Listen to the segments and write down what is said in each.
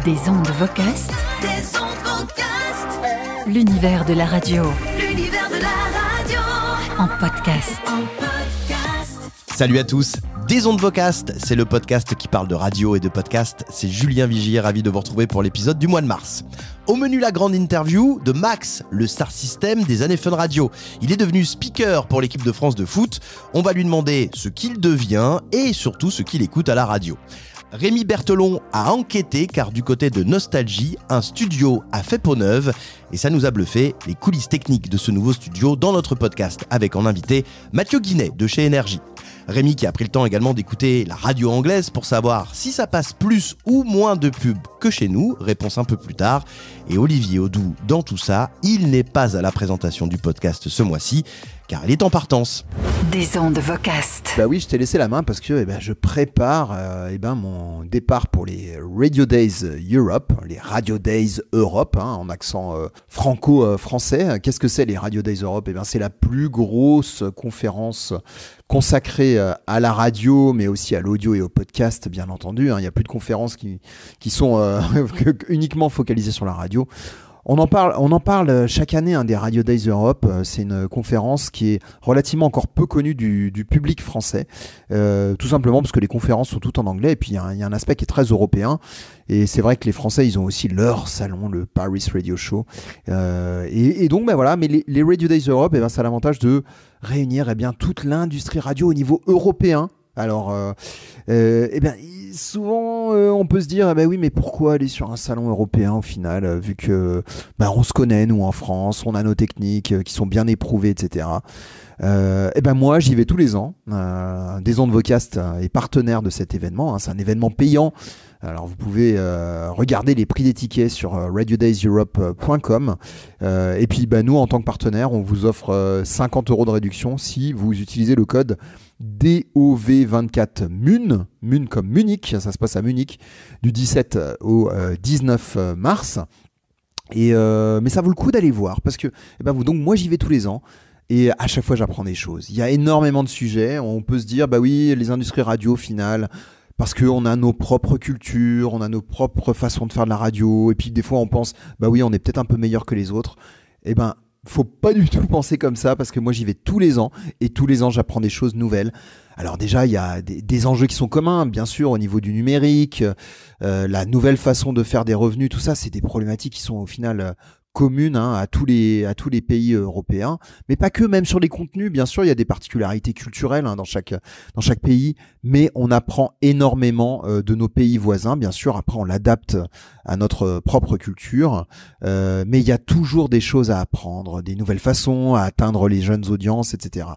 Des ondes Vocast. Des ondes Vocast. L'univers de la radio. L'univers de la radio. En podcast. Salut à tous, Des ondes Vocast, c'est le podcast qui parle de radio et de podcast. C'est Julien Vigier, ravi de vous retrouver pour l'épisode du mois de mars. Au menu, la grande interview de Max, le star system des années Fun Radio. Il est devenu speaker pour l'équipe de France de foot. On va lui demander ce qu'il devient et surtout ce qu'il écoute à la radio. Rémi Berthelon a enquêté car du côté de Nostalgie, un studio a fait peau neuve et ça nous a bluffé. Les coulisses techniques de ce nouveau studio dans notre podcast avec en invité Mathieu Guinet de chez Énergie. Rémi qui a pris le temps également d'écouter la radio anglaise pour savoir si ça passe plus ou moins de pubs que chez nous, réponse un peu plus tard. Et Olivier Audoux dans tout ça, il n'est pas à la présentation du podcast ce mois-ci car il est en partance. Des ondes Vocast. Bah oui, je t'ai laissé la main parce que je prépare mon départ pour les Radio Days Europe, les Radio Days Europe, en accent franco-français. Qu'est-ce que c'est les Radio Days Europe ? C'est la plus grosse conférence consacrée à la radio, mais aussi à l'audio et au podcast, bien entendu. Il n'y a plus de conférences qui sont uniquement focalisées sur la radio. On en parle chaque année des Radio Days Europe. C'est une conférence qui est relativement encore peu connue du public français, tout simplement parce que les conférences sont toutes en anglais et puis il y a un aspect qui est très européen. Et c'est vrai que les Français, ils ont aussi leur salon, le Paris Radio Show. Et donc, mais les Radio Days Europe, ça a l'avantage de réunir toute l'industrie radio au niveau européen. Alors, souvent, on peut se dire, oui, mais pourquoi aller sur un salon européen au final, vu que on se connaît, nous, en France, on a nos techniques qui sont bien éprouvées, etc. Moi, j'y vais tous les ans. Des ondes Vocast est partenaire de cet événement. C'est un événement payant. Alors, vous pouvez regarder les prix des tickets sur radiodayseurope.com. Et puis, nous, en tant que partenaire, on vous offre 50 € de réduction si vous utilisez le code DOV24 MUN comme Munich, ça se passe à Munich, du 17 au 19 mars. Mais ça vaut le coup d'aller voir parce que donc moi j'y vais tous les ans. Et à chaque fois, j'apprends des choses. Il y a énormément de sujets. On peut se dire, oui, les industries radio, au final, parce qu'on a nos propres cultures, on a nos propres façons de faire de la radio. Et puis, des fois, on pense, oui, on est peut-être un peu meilleur que les autres. Faut pas du tout penser comme ça parce que moi, j'y vais tous les ans. Et tous les ans, j'apprends des choses nouvelles. Alors déjà, il y a des enjeux qui sont communs, bien sûr, au niveau du numérique, la nouvelle façon de faire des revenus, tout ça, c'est des problématiques qui sont au final communes à tous les pays européens, mais pas que, même sur les contenus, bien sûr, il y a des particularités culturelles dans chaque pays, mais on apprend énormément de nos pays voisins, bien sûr, après on l'adapte à notre propre culture, mais il y a toujours des choses à apprendre, des nouvelles façons à atteindre les jeunes audiences, etc.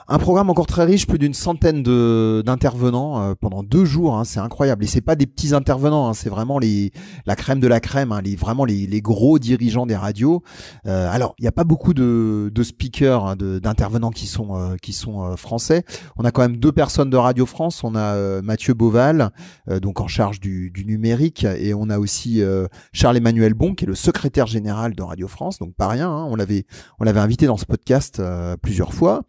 Un programme encore très riche, plus d'une centaine d'intervenants pendant 2 jours, c'est incroyable. Et c'est pas des petits intervenants, c'est vraiment la crème de la crème, vraiment les gros dirigeants des radios. Alors, il n'y a pas beaucoup de speakers, d'intervenants qui sont français. On a quand même 2 personnes de Radio France. On a Mathieu Beauval, donc en charge du numérique, et on a aussi Charles-Emmanuel Bon, qui est le secrétaire général de Radio France, donc pas rien. On l'avait invité dans ce podcast plusieurs fois.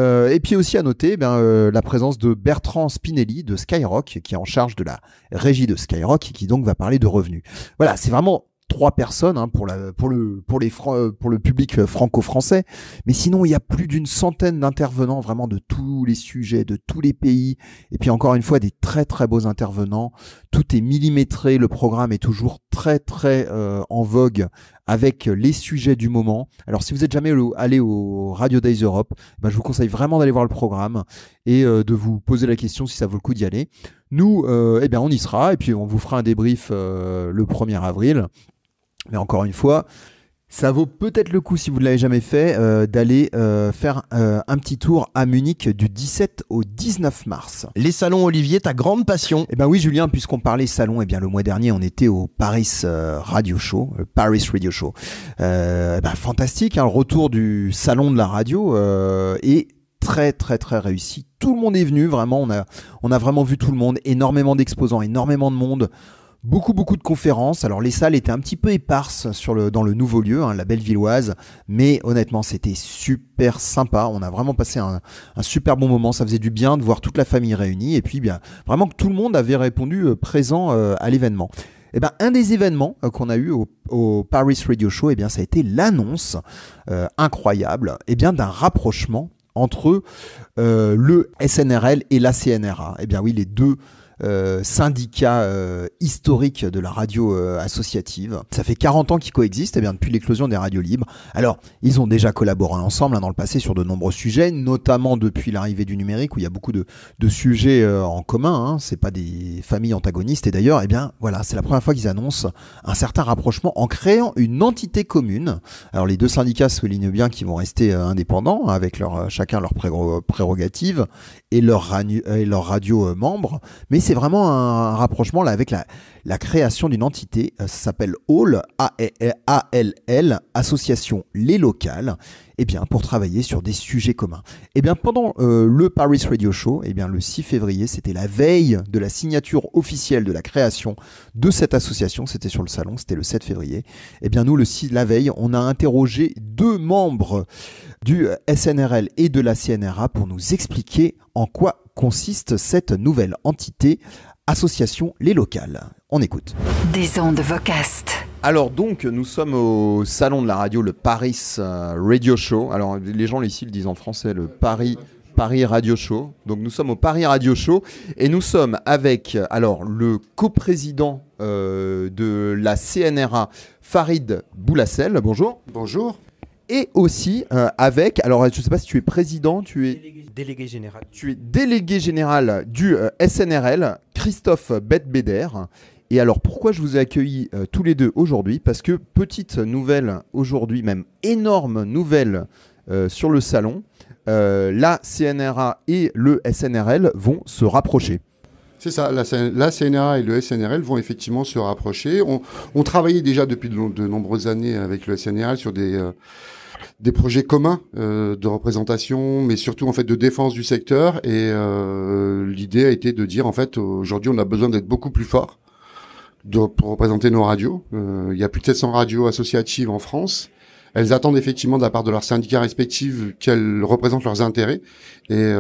Et puis aussi à noter la présence de Bertrand Spinelli de Skyrock qui est en charge de la régie de Skyrock et qui donc va parler de revenus. Voilà, c'est vraiment 3 personnes pour le public franco-français, mais sinon il y a plus d'une centaine d'intervenants vraiment de tous les sujets, de tous les pays, et puis encore une fois des très très beaux intervenants. Tout est millimétré, le programme est toujours très très en vogue avec les sujets du moment. Alors si vous n'êtes jamais allé au Radio Days Europe, je vous conseille vraiment d'aller voir le programme et de vous poser la question si ça vaut le coup d'y aller. Nous, on y sera et puis on vous fera un débrief le 1er avril. Mais encore une fois, ça vaut peut-être le coup, si vous ne l'avez jamais fait, d'aller faire un petit tour à Munich du 17 au 19 mars. Les salons, Olivier, ta grande passion. Oui, Julien, puisqu'on parlait salon, le mois dernier, on était au Paris Radio Show, Paris Radio Show. Fantastique, le retour du salon de la radio et très très très réussi. Tout le monde est venu, vraiment, on a vraiment vu tout le monde, énormément d'exposants, énormément de monde. Beaucoup de conférences. Alors les salles étaient un petit peu éparses dans le nouveau lieu, la Bellevilloise, mais honnêtement c'était super sympa. On a vraiment passé un super bon moment. Ça faisait du bien de voir toute la famille réunie et puis vraiment que tout le monde avait répondu présent à l'événement. Eh ben, un des événements qu'on a eu au Paris Radio Show, eh bien, ça a été l'annonce incroyable d'un rapprochement entre le SNRL et la CNRA. Eh bien oui, les deux syndicats historiques de la radio associative. Ça fait 40 ans qu'ils coexistent depuis l'éclosion des radios libres. Alors, ils ont déjà collaboré ensemble dans le passé sur de nombreux sujets, notamment depuis l'arrivée du numérique où il y a beaucoup de sujets en commun. C'est pas des familles antagonistes. Et d'ailleurs, voilà, c'est la première fois qu'ils annoncent un certain rapprochement en créant une entité commune. Alors, les deux syndicats soulignent bien qu'ils vont rester indépendants avec chacun leurs prérogatives et leurs radios membres, mais c'est vraiment un rapprochement là avec la création d'une entité, ça s'appelle ALL, A-L-L, Association Les Locales, pour travailler sur des sujets communs. Pendant le Paris Radio Show, le 6 février, c'était la veille de la signature officielle de la création de cette association, c'était sur le salon, c'était le 7 février. Nous, la veille, on a interrogé 2 membres du SNRL et de la CNRA pour nous expliquer en quoi consiste cette nouvelle entité, Association Les Locales. On écoute. Des ondes Vocast. Alors donc, nous sommes au salon de la radio, le Paris Radio Show. Alors les gens ici le disent en français, le Paris Radio Show. Donc nous sommes au Paris Radio Show et nous sommes avec le coprésident de la CNRA, Farid Boulassel. Bonjour. Bonjour. Et aussi avec, alors je ne sais pas si tu es président, tu es délégué général. Tu es délégué général du SNRL, Christophe Betbeder. Et alors pourquoi je vous ai accueillis tous les deux aujourd'hui? Parce que petite nouvelle aujourd'hui, même énorme nouvelle sur le salon, la CNRA et le SNRL vont se rapprocher. C'est ça, la CNRA et le SNRL vont effectivement se rapprocher. On travaillait déjà depuis de nombreuses années avec le SNRL sur des projets communs de représentation, mais surtout en fait de défense du secteur. Et l'idée a été de dire en fait aujourd'hui on a besoin d'être beaucoup plus fort pour représenter nos radios. Il y a plus de 700 radios associatives en France. Elles attendent effectivement de la part de leurs syndicats respectifs qu'elles représentent leurs intérêts. Et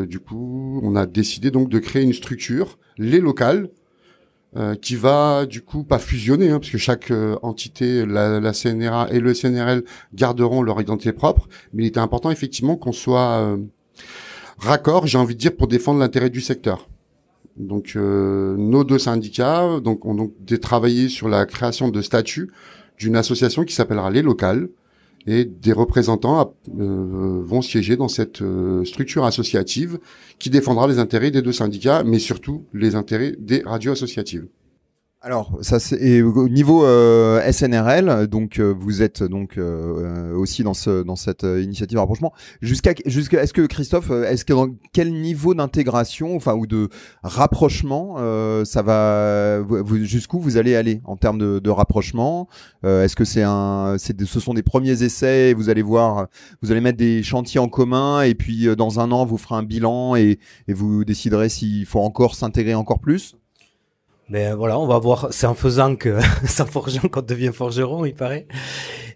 du coup, on a décidé donc de créer une structure, les locales, qui va du coup pas fusionner, parce que chaque entité, la CNRA et le SNRL garderont leur identité propre. Mais il était important effectivement qu'on soit raccord, j'ai envie de dire, pour défendre l'intérêt du secteur. Donc nos 2 syndicats ont travaillé sur la création de statuts d'une association qui s'appellera Les Locales, et des représentants vont siéger dans cette structure associative qui défendra les intérêts des 2 syndicats, mais surtout les intérêts des radios associatives. Alors, ça c'est au niveau SNRL, donc vous êtes donc aussi dans cette initiative de rapprochement. Jusqu'à est-ce que Christophe, dans quel niveau d'intégration, ou de rapprochement, ça va jusqu'où vous allez aller en termes de rapprochement? Est-ce que ce sont des premiers essais, vous allez mettre des chantiers en commun et puis dans un an vous ferez un bilan et vous déciderez s'il faut encore s'intégrer encore plus? Ben voilà, on va voir. C'est en faisant c'est en forgeant qu'on devient forgeron, il paraît.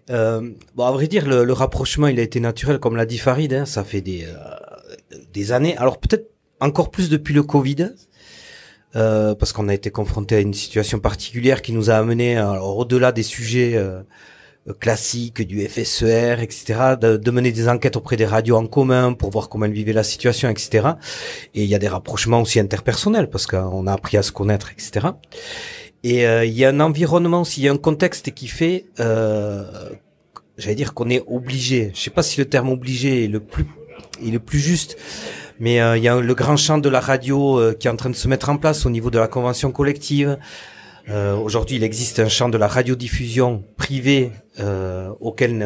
À vrai dire, le rapprochement, il a été naturel, comme l'a dit Farid. Ça fait des années. Alors peut-être encore plus depuis le Covid, parce qu'on a été confronté à une situation particulière qui nous a amené, au-delà des sujets classiques du FSER, etc., de mener des enquêtes auprès des radios en commun pour voir comment elles vivaient la situation, etc. Et il y a des rapprochements aussi interpersonnels parce qu'on a appris à se connaître, etc. Et il y a un environnement aussi, il y a un contexte qui fait, j'allais dire qu'on est obligé. Je sais pas si le terme obligé est le plus juste, mais il y a le grand champ de la radio qui est en train de se mettre en place au niveau de la convention collective. Aujourd'hui, il existe un champ de la radiodiffusion privée auquel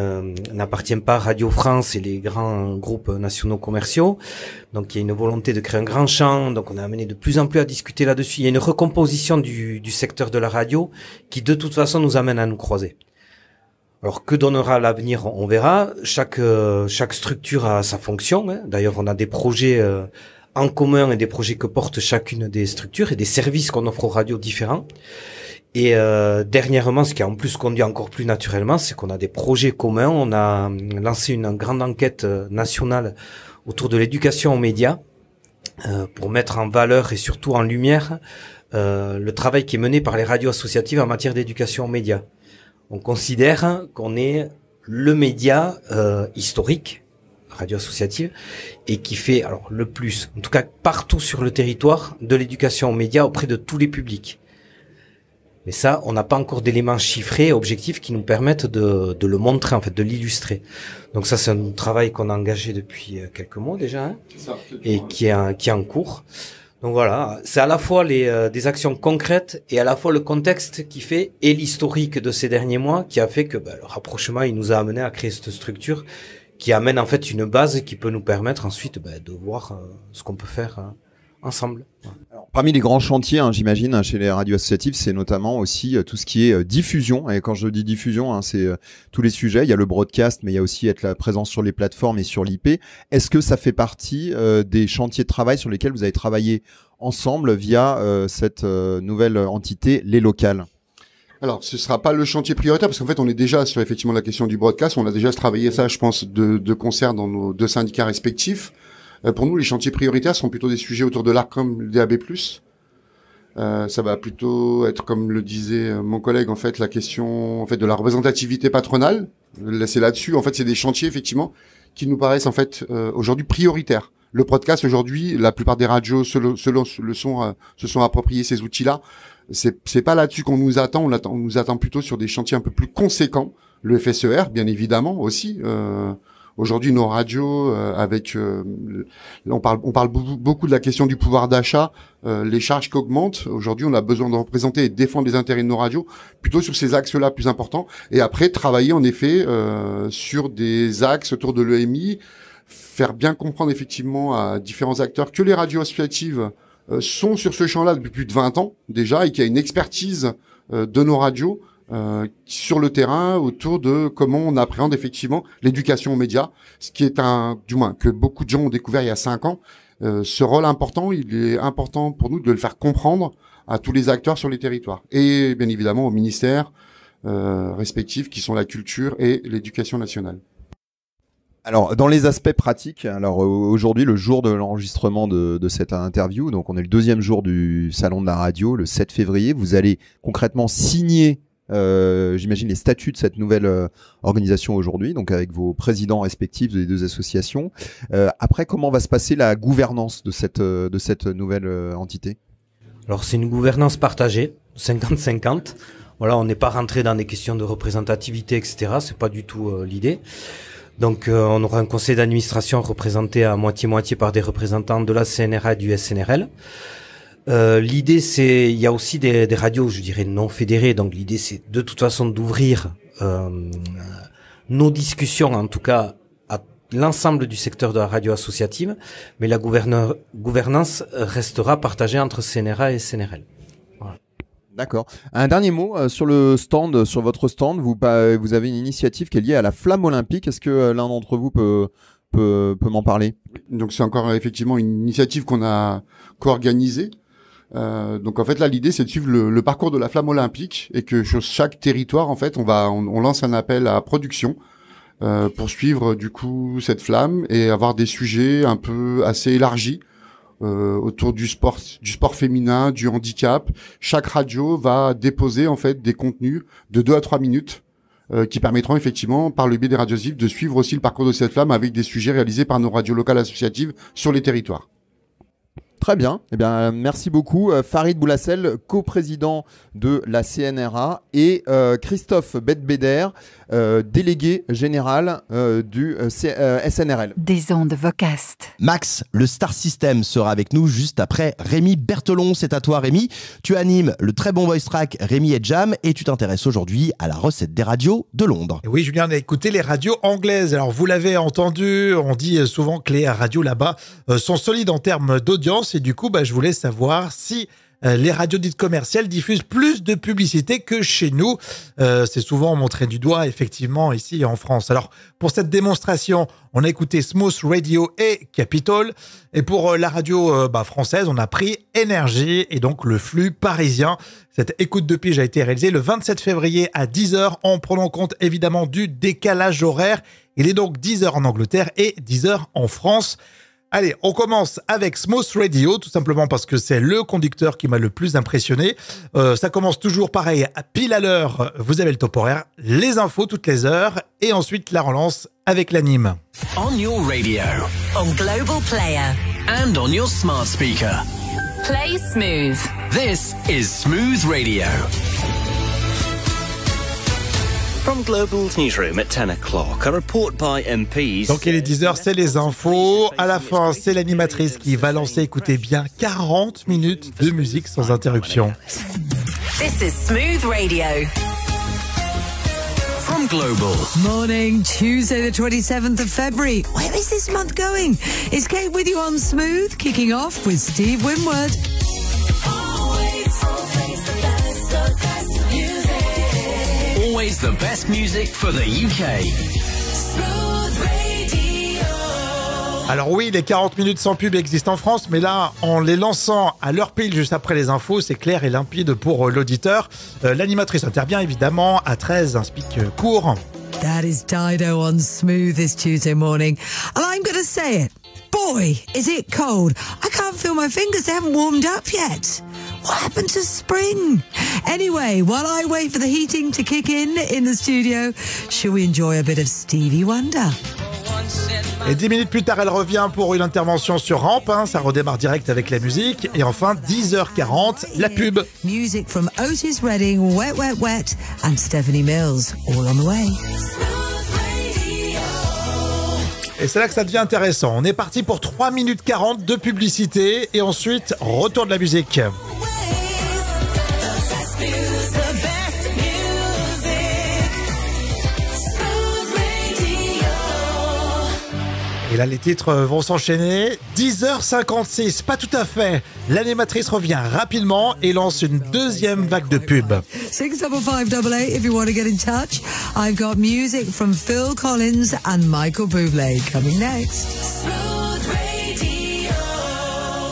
n'appartient pas Radio France et les grands groupes nationaux commerciaux. Donc, il y a une volonté de créer un grand champ. Donc, on est amené de plus en plus à discuter là-dessus. Il y a une recomposition du secteur de la radio qui, de toute façon, nous amène à nous croiser. Alors, que donnera l'avenir? On verra. Chaque structure a sa fonction. D'ailleurs, on a des projets en commun et des projets que portent chacune des structures et des services qu'on offre aux radios différents. Et dernièrement, ce qui a en plus conduit encore plus naturellement, c'est qu'on a des projets communs. On a lancé une grande enquête nationale autour de l'éducation aux médias. pour mettre en valeur et surtout en lumière le travail qui est mené par les radios associatives en matière d'éducation aux médias. On considère qu'on est le média historique, radio associative, et qui fait le plus, en tout cas partout sur le territoire, de l'éducation aux médias auprès de tous les publics. Mais ça, on n'a pas encore d'éléments chiffrés, objectifs qui nous permettent de le montrer, en fait, de l'illustrer. Donc ça, c'est un travail qu'on a engagé depuis quelques mois déjà, et qui est en cours. Donc voilà, c'est à la fois des actions concrètes et à la fois le contexte qui fait et l'historique de ces derniers mois qui a fait que le rapprochement, il nous a amené à créer cette structure qui amène en fait une base qui peut nous permettre ensuite de voir ce qu'on peut faire ensemble. Alors, parmi les grands chantiers, j'imagine, chez les radios associatives, c'est notamment aussi tout ce qui est diffusion. Et quand je dis diffusion, c'est tous les sujets. Il y a le broadcast, mais il y a aussi la présence sur les plateformes et sur l'IP. Est-ce que ça fait partie des chantiers de travail sur lesquels vous avez travaillé ensemble via cette nouvelle entité, les locales ? Alors, ce sera pas le chantier prioritaire parce qu'en fait, on est déjà sur effectivement la question du broadcast. On a déjà travaillé ça, je pense, de concert dans nos deux syndicats respectifs. Pour nous, les chantiers prioritaires sont plutôt des sujets autour de l'ARCOM, le DAB+. Ça va plutôt être, comme le disait mon collègue, en fait, la question en fait de la représentativité patronale. C'est là-dessus, en fait, c'est des chantiers effectivement qui nous paraissent en fait aujourd'hui prioritaires. Le podcast aujourd'hui, la plupart des radios se sont appropriés ces outils-là. C'est pas là-dessus qu'on nous attend. On nous attend plutôt sur des chantiers un peu plus conséquents. Le FSER, bien évidemment aussi. Aujourd'hui, nos radios, on parle beaucoup de la question du pouvoir d'achat, les charges qui augmentent. Aujourd'hui, on a besoin de représenter et de défendre les intérêts de nos radios, plutôt sur ces axes-là plus importants. Et après, travailler en effet sur des axes autour de l'EMI, faire bien comprendre effectivement à différents acteurs que les radios associatives sont sur ce champ-là depuis plus de 20 ans déjà, et qu'il y a une expertise de nos radios sur le terrain autour de comment on appréhende effectivement l'éducation aux médias, ce qui est du moins que beaucoup de gens ont découvert il y a 5 ans. Ce rôle important, il est important pour nous de le faire comprendre à tous les acteurs sur les territoires et bien évidemment aux ministères respectifs qui sont la culture et l'éducation nationale. Alors, dans les aspects pratiques, aujourd'hui, le jour de l'enregistrement de cette interview, donc on est le 2e jour du Salon de la Radio, le 7 février, vous allez concrètement signer j'imagine les statuts de cette nouvelle organisation aujourd'hui, donc avec vos présidents respectifs des deux associations. Après, comment va se passer la gouvernance de cette nouvelle entité ? Alors c'est une gouvernance partagée, 50-50. Voilà, on n'est pas rentré dans des questions de représentativité, etc. C'est pas du tout l'idée. Donc on aura un conseil d'administration représenté à moitié-moitié par des représentants de la CNRA et du SNRL. L'idée, il y a aussi des radios, je dirais, non fédérées. Donc l'idée, c'est de toute façon d'ouvrir nos discussions, en tout cas, à l'ensemble du secteur de la radio associative. Mais la gouvernance restera partagée entre CNRA et SNRL. Voilà. D'accord. Un dernier mot sur votre stand, vous avez une initiative qui est liée à la flamme olympique. Est-ce que l'un d'entre vous peut m'en parler ? Donc c'est encore effectivement une initiative qu'on a co-organisée. Donc en fait là l'idée c'est de suivre le parcours de la flamme olympique et que sur chaque territoire en fait on lance un appel à production pour suivre du coup cette flamme et avoir des sujets un peu assez élargis autour du sport féminin, du handicap. Chaque radio va déposer en fait des contenus de 2 à 3 minutes qui permettront effectivement par le biais des radios associatives de suivre aussi le parcours de cette flamme avec des sujets réalisés par nos radios locales associatives sur les territoires. Très bien. Eh bien, merci beaucoup. Farid Boulassel, coprésident de la CNRA, et Christophe Bedbeder, délégué général du SNRL. Des ondes Vocast. Max, le Star System, sera avec nous juste après Rémi Berthelon. C'est à toi, Rémi. Tu animes le très bon voice track Rémi et Jam et tu t'intéresses aujourd'hui à la recette des radios de Londres. Oui, Julien, on a écouté les radios anglaises. Alors, vous l'avez entendu, on dit souvent que les radios là-bas sont solides en termes d'audience. Et du coup, je voulais savoir si les radios dites commerciales diffusent plus de publicité que chez nous. C'est souvent montré du doigt, effectivement, ici en France. Alors, pour cette démonstration, on a écouté Smooth Radio et Capitol. Et pour la radio française, on a pris Énergie et donc le flux parisien. Cette écoute de pige a été réalisée le 27 février à 10h en prenant compte évidemment du décalage horaire. Il est donc 10h en Angleterre et 10h en France. Allez, on commence avec Smooth Radio, tout simplement parce que c'est le conducteur qui m'a le plus impressionné. Ça commence toujours pareil, à pile à l'heure. Vous avez le top horaire, les infos toutes les heures, et ensuite la relance avec l'anime. On your radio, On Global Player. and on your smart speaker. Play smooth. This is Smooth Radio. From Global's newsroom at 10 o'clock, a report by MPs. Donc il est 10h, c'est les infos. À la fin, c'est l'animatrice qui va lancer, écoutez bien, 40 minutes de musique sans interruption. This is Smooth Radio. From Global. Morning, Tuesday the 27th of February. Where is this month going? It's Kate with you on Smooth, kicking off with Steve Winwood. Always the best music for the UK. Alors oui, les 40 minutes sans pub existent en France, mais là, en les lançant à l'heure pile juste après les infos, c'est clair et limpide pour l'auditeur. L'animatrice intervient évidemment à 13, un speak court. That is Dido on Smooth this Tuesday morning. And I'm going to say it. Boy, is it cold. I can't feel my fingers. They haven't warmed up yet. What happened to spring? Anyway, while I wait for the heating to kick in the studio, shall we enjoy a bit of Stevie Wonder? Et 10 minutes plus tard, elle revient pour une intervention sur Ramp. Ça redémarre direct avec la musique. Et enfin, 10h40, la pub. Music from Otis Redding, Wet Wet Wet, and Stephanie Mills, all on the way. Et c'est là que ça devient intéressant. On est parti pour 3 minutes 40 de publicité. Et ensuite, retour de la musique. Et là, les titres vont s'enchaîner. 10h56, pas tout à fait. L'animatrice revient rapidement et lance une deuxième vague de pub. 65588 if you want to get in touch. I've got music from Phil Collins and Michael Bublé coming next.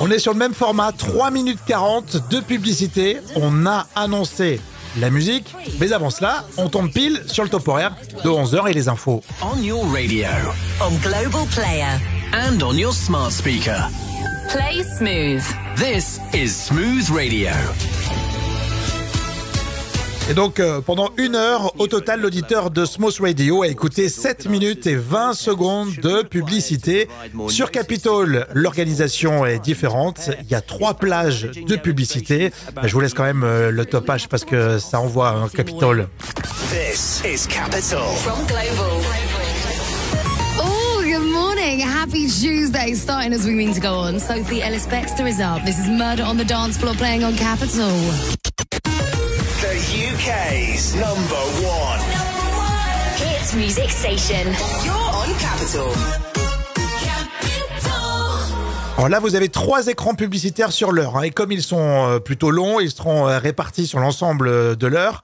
On est sur le même format, 3 minutes 40 de publicité. On a annoncé la musique, mais avant cela, on tombe pile sur le top horaire de 11h et les infos. On your radio, On Global Player. and on your smart speaker. Play smooth. This is Smooth Radio. Et donc, pendant 1 heure, au total, l'auditeur de Smooth Radio a écouté 7 minutes et 20 secondes de publicité. Sur Capitol, l'organisation est différente. Il y a 3 plages de publicité. Je vous laisse quand même le topage parce que ça envoie un Capitol. This is Capital. From Global. Oh, good morning. Happy Tuesday. Starting as we mean to go on. Sophie Ellis-Bextor is up. This is Murder on the Dance Floor playing on Capital. The UK's number one. Hit music station. You're on Capital. Alors là, vous avez 3 écrans publicitaires sur l'heure. Et comme ils sont plutôt longs, ils seront répartis sur l'ensemble de l'heure.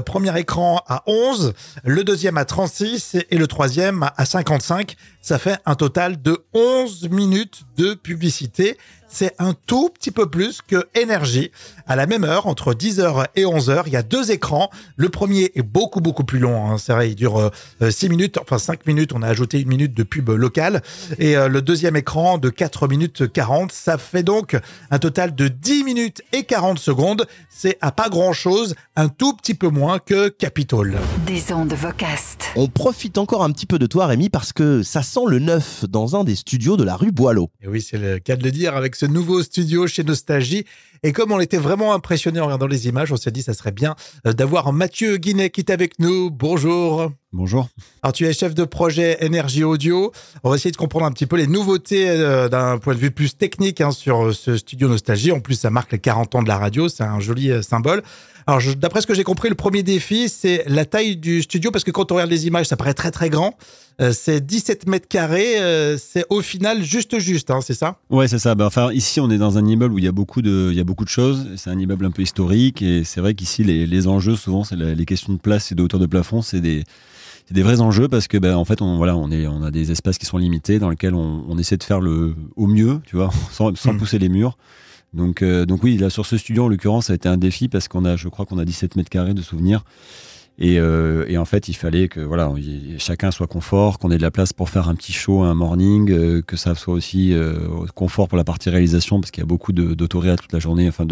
Premier écran à 11, le deuxième à 36 et le troisième à 55. Ça fait un total de 11 minutes de publicité. C'est un tout petit peu plus que Énergie. À la même heure, entre 10h et 11h, il y a 2 écrans. Le premier est beaucoup plus long. C'est vrai, il dure 6 minutes, enfin 5 minutes. On a ajouté 1 minute de pub locale. Et le deuxième écran de 4 minutes 40. Ça fait donc un total de 10 minutes et 40 secondes. C'est à pas grand-chose, un tout petit peu moins que Capitol. Des ondes Vocast. On profite encore un petit peu de toi, Rémi, parce que ça sent le neuf dans un des studios de la rue Boileau. Et oui, c'est le cas de le dire, avec ce nouveau studio chez Nostalgie. Et comme on était vraiment impressionné en regardant les images, on s'est dit ça serait bien d'avoir Mathieu Guinet qui est avec nous. Bonjour. Bonjour. Alors tu es chef de projet Énergie Audio. On va essayer de comprendre un petit peu les nouveautés d'un point de vue plus technique sur ce studio Nostalgie. En plus, ça marque les 40 ans de la radio, c'est un joli symbole. Alors, d'après ce que j'ai compris, le premier défi, c'est la taille du studio, parce que quand on regarde les images, ça paraît très grand. C'est 17 mètres carrés, c'est au final juste, hein, c'est ça ? Ouais, c'est ça. Enfin, ici, on est dans un immeuble où il y a beaucoup de choses. C'est un immeuble un peu historique, et c'est vrai qu'ici, les enjeux, souvent, c'est les questions de place et de hauteur de plafond, c'est des vrais enjeux, parce que en fait on a des espaces qui sont limités, dans lesquels on essaie de faire au mieux, tu vois, sans pousser les murs. Donc oui, là sur ce studio en l'occurrence, ça a été un défi, parce je crois qu'on a 17 mètres carrés de souvenirs, Et en fait, il fallait que voilà, chacun soit confort, qu'on ait de la place pour faire un petit show, un morning, que ça soit aussi confort pour la partie réalisation, parce qu'il y a beaucoup d'autoréa toute la journée, enfin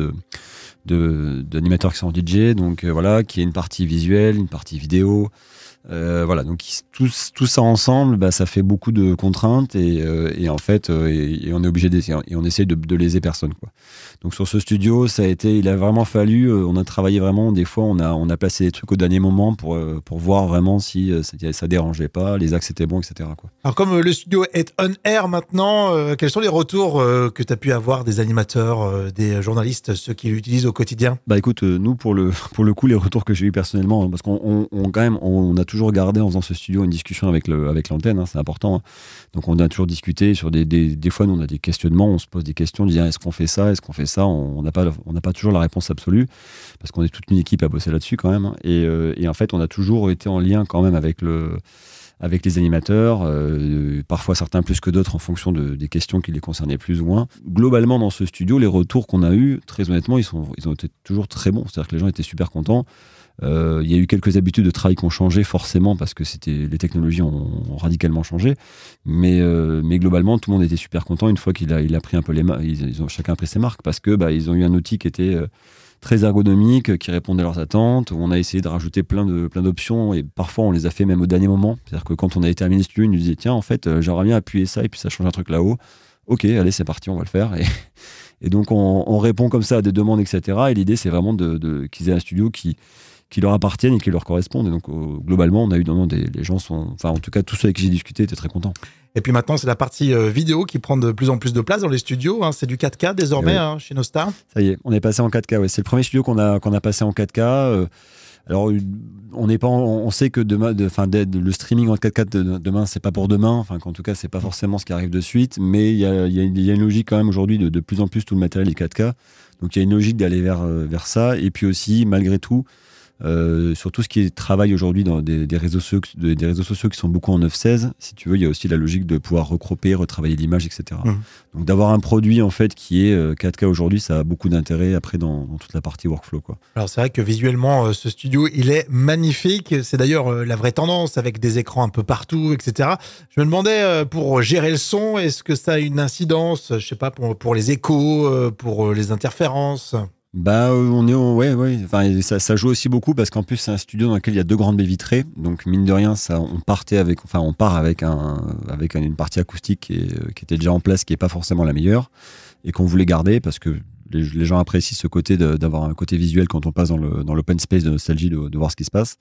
d'animateurs qui sont DJ. Donc voilà, qu'il y ait une partie visuelle, une partie vidéo. Voilà, donc tout ça ensemble, bah, ça fait beaucoup de contraintes et en fait, et on est obligé d'essayer et on essaie de léser personne, quoi. Donc sur ce studio, il a vraiment fallu, on a travaillé vraiment. Des fois, on a placé des trucs au dernier moment pour voir vraiment si ça dérangeait pas, les axes étaient bons, etc., quoi. Alors comme le studio est on air maintenant, quels sont les retours que tu as pu avoir des animateurs, des journalistes, ceux qui l'utilisent au quotidien? Bah écoute, nous pour le coup, les retours que j'ai eu personnellement, parce qu'on quand même, on a toujours gardé en faisant ce studio une discussion avec l'antenne, hein, c'est important. Donc on a toujours discuté sur des fois, nous on a des questionnements, on se pose des questions, on dit est-ce qu'on fait ça, on n'a pas toujours la réponse absolue parce qu'on est toute une équipe à bosser là-dessus quand même. Et en fait, on a toujours été en lien quand même avec les animateurs, parfois certains plus que d'autres en fonction des questions qui les concernaient plus ou moins. Globalement, dans ce studio, les retours qu'on a eus, très honnêtement, ils ont été toujours très bons. C'est-à-dire que les gens étaient super contents. Il y a eu quelques habitudes de travail qui ont changé forcément parce que les technologies ont radicalement changé, mais globalement tout le monde était super content une fois qu'il a pris un peu les marques. Ils ont chacun pris ses marques parce que ils ont eu un outil qui était très ergonomique, qui répondait à leurs attentes. On a essayé de rajouter plein d'options et parfois on les a fait même au dernier moment. C'est-à-dire que quand on a terminé le studio, ils nous disaient tiens, en fait j'aimerais bien appuyer ça et puis ça change un truc là-haut. Ok, allez, c'est parti, on va le faire. Et donc on répond comme ça à des demandes, etc. Et l'idée c'est vraiment qu'ils aient un studio qui leur appartiennent et qui leur correspondent. Et donc, globalement, on a eu les gens enfin, en tout cas, tous ceux avec qui j'ai discuté étaient très contents. Et puis maintenant, c'est la partie vidéo qui prend de plus en plus de place dans les studios. Hein. C'est du 4K désormais chez Nostar. Ça y est, on est passé en 4K. Ouais. C'est le premier studio qu'on a passé en 4K. Alors, on sait que le streaming en 4K demain, c'est pas pour demain. Enfin, qu'en tout cas, c'est pas forcément ce qui arrive de suite. Mais il y a une logique quand même aujourd'hui de plus en plus tout le matériel est 4K. Donc, il y a une logique d'aller vers ça. Et puis aussi, malgré tout, sur tout ce qui est travail aujourd'hui dans des réseaux sociaux qui sont beaucoup en 9/16, si tu veux, il y a aussi la logique de pouvoir recroper, retravailler l'image, etc. Donc d'avoir un produit en fait qui est 4K aujourd'hui, ça a beaucoup d'intérêt après dans toute la partie workflow, quoi. Alors c'est vrai que visuellement, ce studio, il est magnifique. C'est d'ailleurs la vraie tendance avec des écrans un peu partout, etc. Je me demandais pour gérer le son, est-ce que ça a une incidence, je sais pas, pour les échos, pour les interférences? Bah, ouais. Enfin, ça joue aussi beaucoup parce qu'en plus c'est un studio dans lequel il y a 2 grandes baies vitrées. Donc mine de rien, on part avec une partie acoustique qui était déjà en place, qui est pas forcément la meilleure et qu'on voulait garder parce que les gens apprécient ce côté d'avoir un côté visuel quand on passe dans l'open space de nostalgie, de voir ce qui se passe.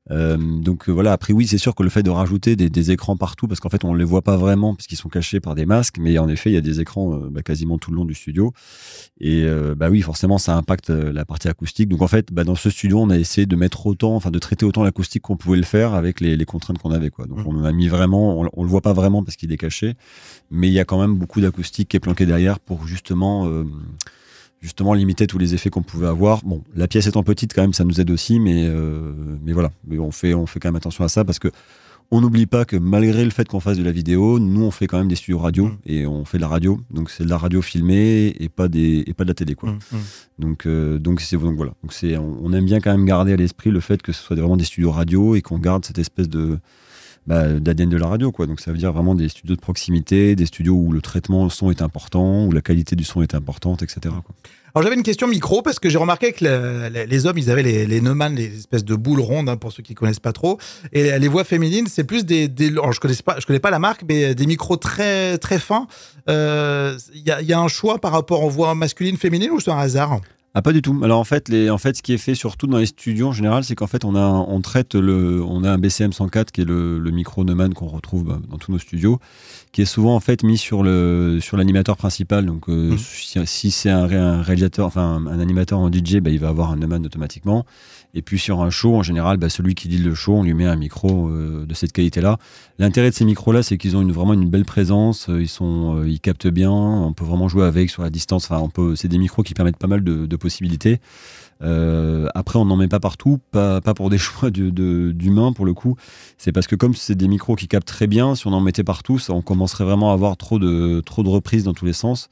Donc voilà, après oui, c'est sûr que le fait de rajouter des écrans partout, parce qu'en fait on ne les voit pas vraiment parce qu'ils sont cachés par des masques, mais en effet il y a des écrans quasiment tout le long du studio. Et oui, forcément ça impacte la partie acoustique. Donc en fait, dans ce studio on a essayé de de traiter autant l'acoustique qu'on pouvait le faire avec les contraintes qu'on avait, quoi. Donc on a mis vraiment, on le voit pas vraiment parce qu'il est caché, mais il y a quand même beaucoup d'acoustique qui est planqué derrière pour justement limiter tous les effets qu'on pouvait avoir. Bon, la pièce étant petite quand même, ça nous aide aussi, mais voilà. Mais on fait quand même attention à ça parce que on n'oublie pas que malgré le fait qu'on fasse de la vidéo, nous on fait quand même des studios radio et on fait de la radio. Donc c'est de la radio filmée et pas de la télé, quoi. Donc voilà. Donc on aime bien quand même garder à l'esprit le fait que ce soit vraiment des studios radio et qu'on garde cette espèce d'ADN de la radio, quoi. Donc ça veut dire vraiment des studios de proximité, des studios où le traitement son est important, où la qualité du son est importante, etc., quoi. Alors j'avais une question micro parce que j'ai remarqué que les hommes, ils avaient les Neumann, les espèces de boules rondes, hein, pour ceux qui connaissent pas trop, et les voix féminines, c'est plus alors je connais pas la marque, mais des micros très très fins. Il y a un choix par rapport aux voix masculines, féminines, ou c'est un hasard? Ah, pas du tout. Alors en fait, ce qui est fait surtout dans les studios en général, c'est qu'en fait on a un BCM 104 qui est le micro Neumann qu'on retrouve dans tous nos studios, qui est souvent en fait mis sur l'animateur principal. Donc si c'est un réalisateur, enfin un animateur en DJ, il va avoir un Neumann automatiquement. Et puis sur un show, en général, celui qui dit le show, on lui met un micro de cette qualité-là. L'intérêt de ces micros-là, c'est qu'ils ont vraiment une belle présence. Ils captent bien. On peut vraiment jouer avec sur la distance. Enfin, c'est des micros qui permettent pas mal de possibilités. Après, on n'en met pas partout, pas pour des choix d'humains pour le coup. C'est parce que comme c'est des micros qui captent très bien, si on en mettait partout, on commencerait vraiment à avoir trop de reprises dans tous les sens.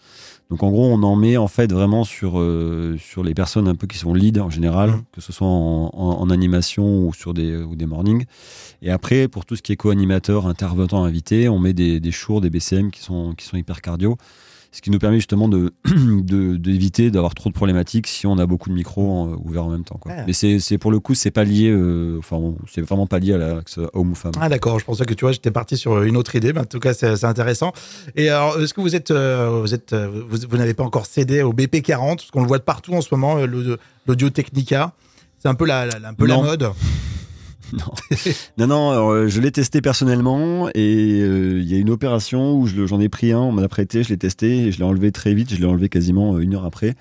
Donc en gros, on en met en fait vraiment sur les personnes un peu qui sont lead en général, que ce soit en animation ou sur des mornings. Et après, pour tout ce qui est co-animateur, intervenant, invité, on met des Shure, des BCM qui sont hyper cardio. Ce qui nous permet justement d'éviter d'avoir trop de problématiques si on a beaucoup de micros ouverts en même temps, quoi. Ouais. Mais c'est pour le coup, c'est pas lié, c'est vraiment pas lié à l'axe homme ou femme. Ah d'accord, je pensais que tu vois, j'étais parti sur une autre idée, mais en tout cas c'est intéressant. Et alors, est-ce que vous n'avez pas encore cédé au BP40, parce qu'on le voit de partout en ce moment, l'Audio Technica, c'est un peu la mode. Non, alors, je l'ai testé personnellement et il y a une opération où j'en ai pris un, on me l'a prêté, je l'ai testé et je l'ai enlevé très vite, je l'ai enlevé quasiment 1 heure après.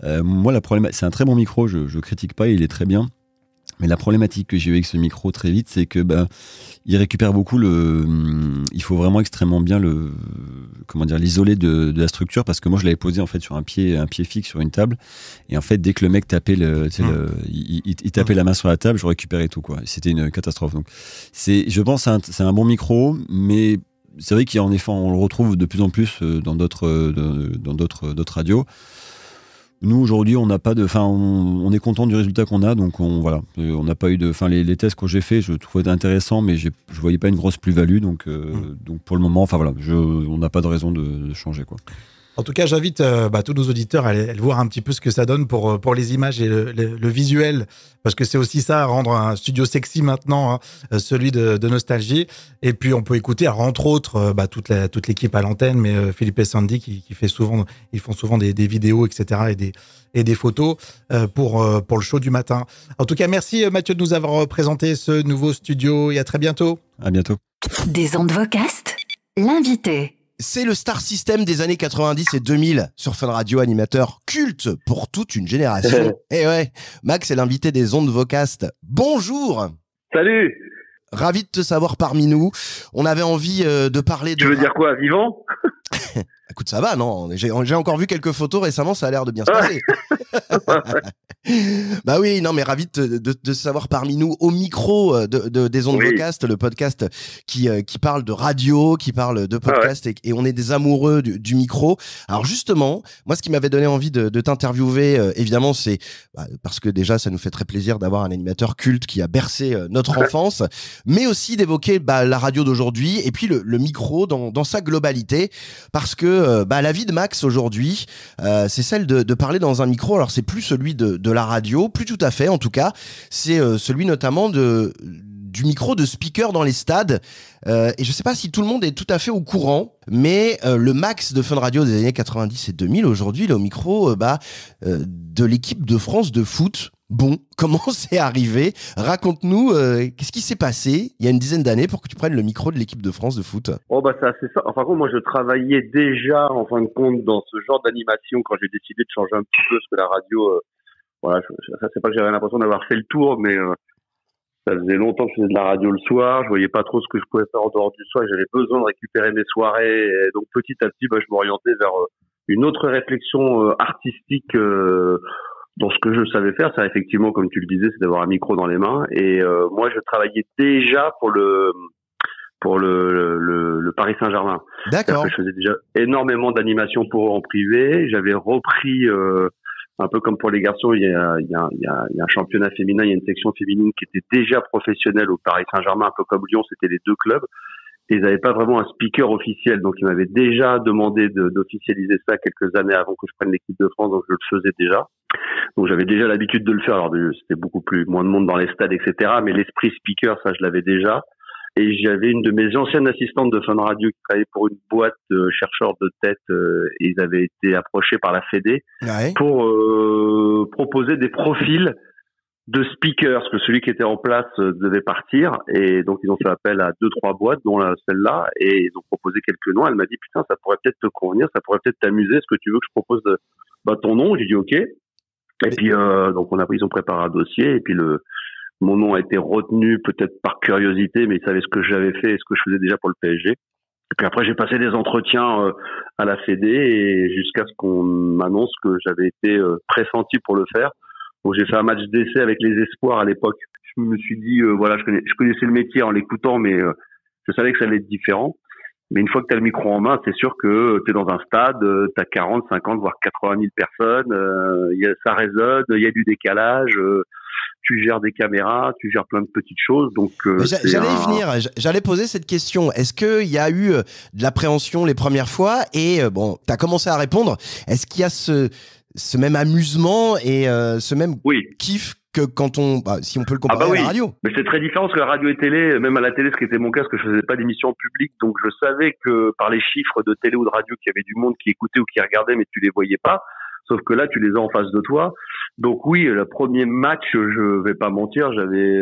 Moi, c'est un très bon micro, je critique pas, il est très bien. Mais la problématique que j'ai eu avec ce micro très vite, c'est que il récupère beaucoup il faut vraiment extrêmement bien l'isoler de la structure, parce que moi je l'avais posé en fait sur un pied fixe sur une table, et en fait dès que le mec tapait il tapait la main sur la table, je récupérais tout, quoi. C'était une catastrophe. Donc je pense c'est un bon micro, mais c'est vrai qu'en effet on le retrouve de plus en plus dans d'autres radios. Nous aujourd'hui, on n'a pas on est content du résultat qu'on a, donc on n'a pas eu les tests que j'ai fait, je trouvais intéressant, mais je voyais pas une grosse plus-value, donc pour le moment, on n'a pas de raison de changer, quoi. En tout cas, j'invite tous nos auditeurs à aller voir un petit peu ce que ça donne pour les images et le visuel, parce que c'est aussi ça, rendre un studio sexy maintenant, celui de Nostalgie. Et puis on peut écouter, alors, entre autres, toute l'équipe à l'antenne, mais Philippe et Sandy ils font souvent des vidéos, etc. et des photos pour le show du matin. En tout cas, merci Mathieu de nous avoir présenté ce nouveau studio, et à très bientôt. À bientôt. Des ondes Vocast, l'invité. C'est le star system des années 90 et 2000 sur Fun Radio, animateur culte pour toute une génération. Et ouais, Max est l'invité des ondes Vocast. Bonjour. Salut. Ravi de te savoir parmi nous. On avait envie de parler de... Tu veux dire quoi, vivant? Écoute, ça va, non? J'ai encore vu quelques photos récemment, ça a l'air de bien se passer. Bah oui, non, mais ravi de savoir parmi nous au micro des ondes Vocast, le podcast qui parle de radio, qui parle de podcast, et on est des amoureux du micro. Alors justement, moi, ce qui m'avait donné envie de t'interviewer, évidemment, c'est parce que déjà, ça nous fait très plaisir d'avoir un animateur culte qui a bercé notre enfance, mais aussi d'évoquer la radio d'aujourd'hui et puis le micro dans sa globalité, parce que la vie de Max aujourd'hui, c'est celle de parler dans un micro. Alors c'est plus celui de la radio, plus tout à fait en tout cas, c'est celui notamment du micro de speaker dans les stades, et je sais pas si tout le monde est tout à fait au courant, mais le Max de Fun Radio des années 90 et 2000 aujourd'hui, il est au micro de l'équipe de France de foot. Bon, comment c'est arrivé? Raconte-nous, qu'est-ce qui s'est passé il y a une dizaine d'années pour que tu prennes le micro de l'équipe de France de foot? C'est assez ça. Enfin, moi, je travaillais déjà, en fin de compte, dans ce genre d'animation quand j'ai décidé de changer un petit peu, parce que la radio, ça c'est pas que j'avais l'impression d'avoir fait le tour, mais ça faisait longtemps que je faisais de la radio le soir, je voyais pas trop ce que je pouvais faire en dehors du soir, j'avais besoin de récupérer mes soirées, et donc petit à petit, je m'orientais vers une autre réflexion artistique dans ce que je savais faire. Ça, effectivement, comme tu le disais, c'est d'avoir un micro dans les mains. Et moi, je travaillais déjà pour le Paris Saint-Germain. D'accord. Je faisais déjà énormément d'animations pour eux en privé. J'avais repris un peu comme pour les garçons, il y a un championnat féminin, il y a une section féminine qui était déjà professionnelle au Paris Saint-Germain, un peu comme Lyon, c'était les deux clubs. Et ils n'avaient pas vraiment un speaker officiel, donc ils m'avaient déjà demandé d'officialiser ça quelques années avant que je prenne l'équipe de France, donc je le faisais déjà. Donc j'avais déjà l'habitude de le faire, alors c'était moins de monde dans les stades, etc. Mais l'esprit speaker, ça je l'avais déjà. Et j'avais une de mes anciennes assistantes de Fun Radio qui travaillait pour une boîte de chercheurs de tête, et ils avaient été approchés par la Fédé pour proposer des profils de speakers, parce que celui qui était en place devait partir, et donc ils ont fait appel à 2-3 boîtes, dont celle-là, et ils ont proposé quelques noms. Elle m'a dit putain, ça pourrait peut-être te convenir, ça pourrait peut-être t'amuser, est-ce que tu veux que je propose ton nom? J'ai dit ok. Et puis donc ils ont préparé un dossier, et puis mon nom a été retenu peut-être par curiosité, mais ils savaient ce que j'avais fait et ce que je faisais déjà pour le PSG. Et puis après, j'ai passé des entretiens à la Fédé et jusqu'à ce qu'on m'annonce que j'avais été pressenti pour le faire. Donc j'ai fait un match d'essai avec les espoirs à l'époque. Je me suis dit, voilà, je connaissais le métier en l'écoutant, mais je savais que ça allait être différent. Mais une fois que tu as le micro en main, c'est sûr que tu es dans un stade, tu as 40, 50, voire 80 000 personnes, ça résonne, il y a du décalage, tu gères des caméras, tu gères plein de petites choses. Donc j'allais y venir, j'allais poser cette question. Est-ce qu'il y a eu de l'appréhension les premières fois? Et bon, tu as commencé à répondre. Est-ce qu'il y a ce même amusement et ce même kiff que quand si on peut le comparer à la radio. Mais c'est très différent parce que la radio et télé, même à la télé, ce qui était mon cas, parce que je faisais pas d'émissions publiques, donc je savais que par les chiffres de télé ou de radio qu'il y avait du monde qui écoutait ou qui regardait, mais tu les voyais pas. Sauf que là, tu les as en face de toi. Donc oui, le premier match, je vais pas mentir, j'avais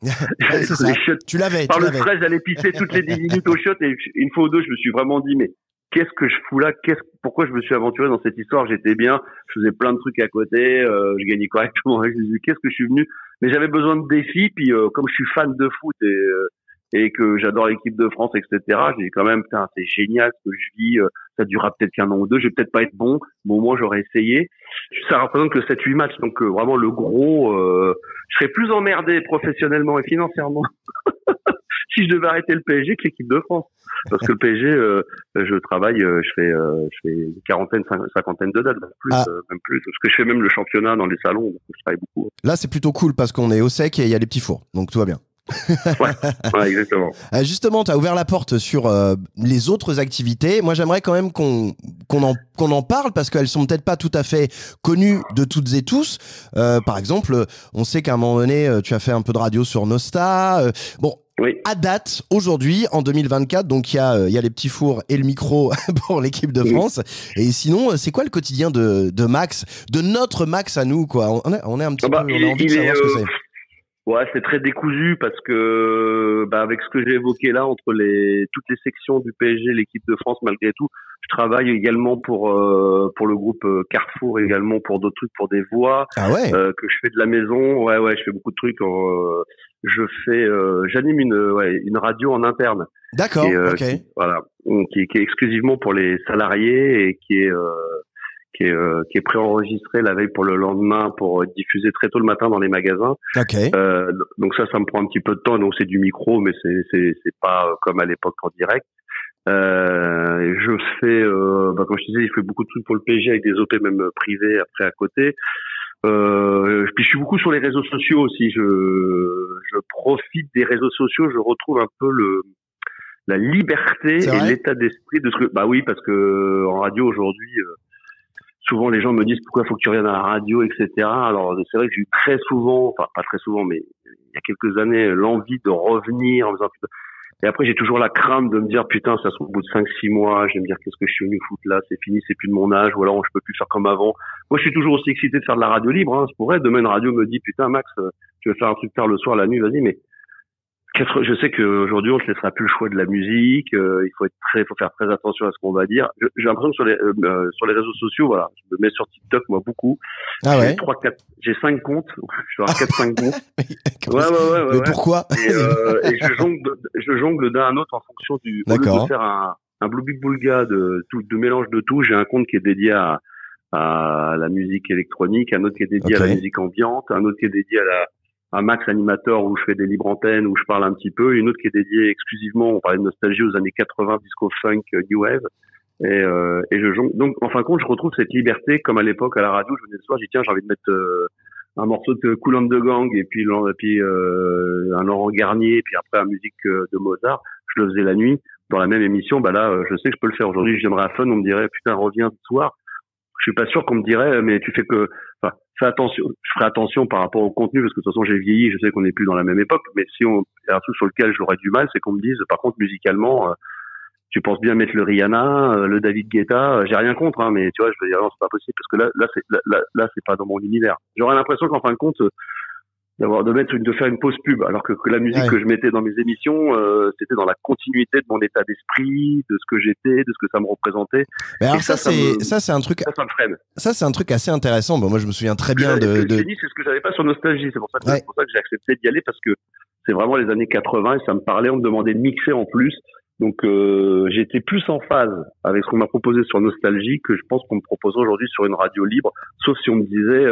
c'est ça. Tu l'avais. Par le stress, j'allais pisser toutes les 10 minutes au shot et une fois ou deux, je me suis vraiment dit, mais qu'est-ce que je fous là? Pourquoi je me suis aventuré dans cette histoire? J'étais bien, je faisais plein de trucs à côté, je gagnais correctement. Je me suis dit, qu'est-ce que je suis venu? Mais j'avais besoin de défis, puis comme je suis fan de foot et que j'adore l'équipe de France, etc., j'ai dit quand même, putain, c'est génial ce que je vis, ça durera peut-être qu'un an ou deux, je vais peut-être pas être bon, mais au moins j'aurais essayé. Ça représente que 7-8 matchs, donc vraiment le gros, je serais plus emmerdé professionnellement et financièrement si je devais arrêter le PSG que l'équipe de France. Parce que le PSG, je travaille, je fais une quarantaine, cinquantaine de dates, même plus. Parce que je fais même le championnat dans les salons, donc je travaille beaucoup. Là, c'est plutôt cool parce qu'on est au sec et il y a les petits fours, donc tout va bien. ouais, exactement. Justement, tu as ouvert la porte sur les autres activités. Moi, j'aimerais quand même qu'on en parle parce qu'elles sont peut-être pas tout à fait connues de toutes et tous. Par exemple, on sait qu'à un moment donné, tu as fait un peu de radio sur Nosta. À date, aujourd'hui, en 2024, donc il y a les petits fours et le micro pour l'équipe de France. Et sinon, c'est quoi le quotidien de Max, de notre Max à nous, quoi? On est un petit peu, on a envie de savoir ce que c'est. Ouais, c'est très décousu parce que avec ce que j'ai évoqué là entre toutes les sections du PSG, l'équipe de France, malgré tout, je travaille également pour le groupe Carrefour, également pour d'autres trucs, pour des voix que je fais de la maison. Ouais, je fais beaucoup de trucs. J'anime une radio en interne. D'accord. Qui est exclusivement pour les salariés et qui est préenregistré la veille pour le lendemain pour diffuser très tôt le matin dans les magasins. Okay. Donc ça me prend un petit peu de temps. Donc c'est du micro, mais c'est pas comme à l'époque en direct. Je fais, comme je disais, je fais beaucoup de trucs pour le PSG avec des OP même privés après à côté. Puis je suis beaucoup sur les réseaux sociaux aussi. Je profite des réseaux sociaux. Je retrouve un peu la liberté et l'état d'esprit de ce que. Bah oui, parce que en radio aujourd'hui. Souvent, les gens me disent pourquoi il faut que tu reviennes à la radio, etc. Alors, c'est vrai que j'ai eu très souvent, enfin, pas très souvent, mais il y a quelques années, l'envie de revenir en faisant. Et après, j'ai toujours la crainte de me dire, putain, ça se trouve au bout de 5-6 mois, je vais me dire, qu'est-ce que je suis venu foutre là? C'est fini, c'est plus de mon âge, ou alors je peux plus faire comme avant. Moi, je suis toujours aussi excité de faire de la radio libre, Je pourrais, demain, une radio me dit, putain, Max, tu veux faire un truc tard le soir, la nuit, vas-y, mais je sais qu'aujourd'hui, on te laissera plus le choix de la musique. Il faut faire très attention à ce qu'on va dire. J'ai l'impression que sur les réseaux sociaux, voilà, je me mets sur TikTok, moi, beaucoup. J'ai 5 comptes. Je suis à 4-5 comptes. Mais pourquoi? Et je jongle d'un à un autre en fonction du. Au lieu de faire un Blue Big Boulga de mélange de tout, j'ai un compte qui est dédié à la musique électronique, un autre qui est dédié à la musique ambiante, un autre qui est dédié à Max animateur où je fais des libres antennes, où je parle un petit peu, une autre qui est dédiée exclusivement, on parlait de nostalgie, aux années 80, disco funk, new wave, et je jongle. Donc, en fin de compte, je retrouve cette liberté, comme à l'époque, à la radio, je venais le soir, j'ai dit, tiens, j'ai envie de mettre, un morceau de Kool and the Gang, et puis un Laurent Garnier, et puis après, une musique de Mozart, je le faisais la nuit, dans la même émission, là, je sais que je peux le faire. Aujourd'hui, je viendrai à Fun, on me dirait, putain, reviens ce soir. Je suis pas sûr qu'on me dirait, mais tu fais que, fais attention, je ferai attention par rapport au contenu, parce que de toute façon, j'ai vieilli, je sais qu'on n'est plus dans la même époque, mais il y a un truc sur lequel j'aurais du mal, c'est qu'on me dise, par contre, musicalement, tu penses bien mettre le Rihanna, le David Guetta, j'ai rien contre, mais tu vois, je veux dire, non, c'est pas possible, parce que là, c'est pas dans mon univers. J'aurais l'impression qu'en fin de compte, de faire une pause pub, alors que la musique que je mettais dans mes émissions, c'était dans la continuité de mon état d'esprit, de ce que j'étais, de ce que ça me représentait. Mais alors ça c'est un truc. Ça me freine. Ça c'est un truc assez intéressant. Moi je me souviens très bien de. C'est ce que j'avais pas sur Nostalgie. C'est pour ça que j'ai accepté d'y aller parce que c'est vraiment les années 80 et ça me parlait. On me demandait de mixer en plus. Donc j'étais plus en phase avec ce qu'on m'a proposé sur Nostalgie que je pense qu'on me proposerait aujourd'hui sur une radio libre, sauf si on me disait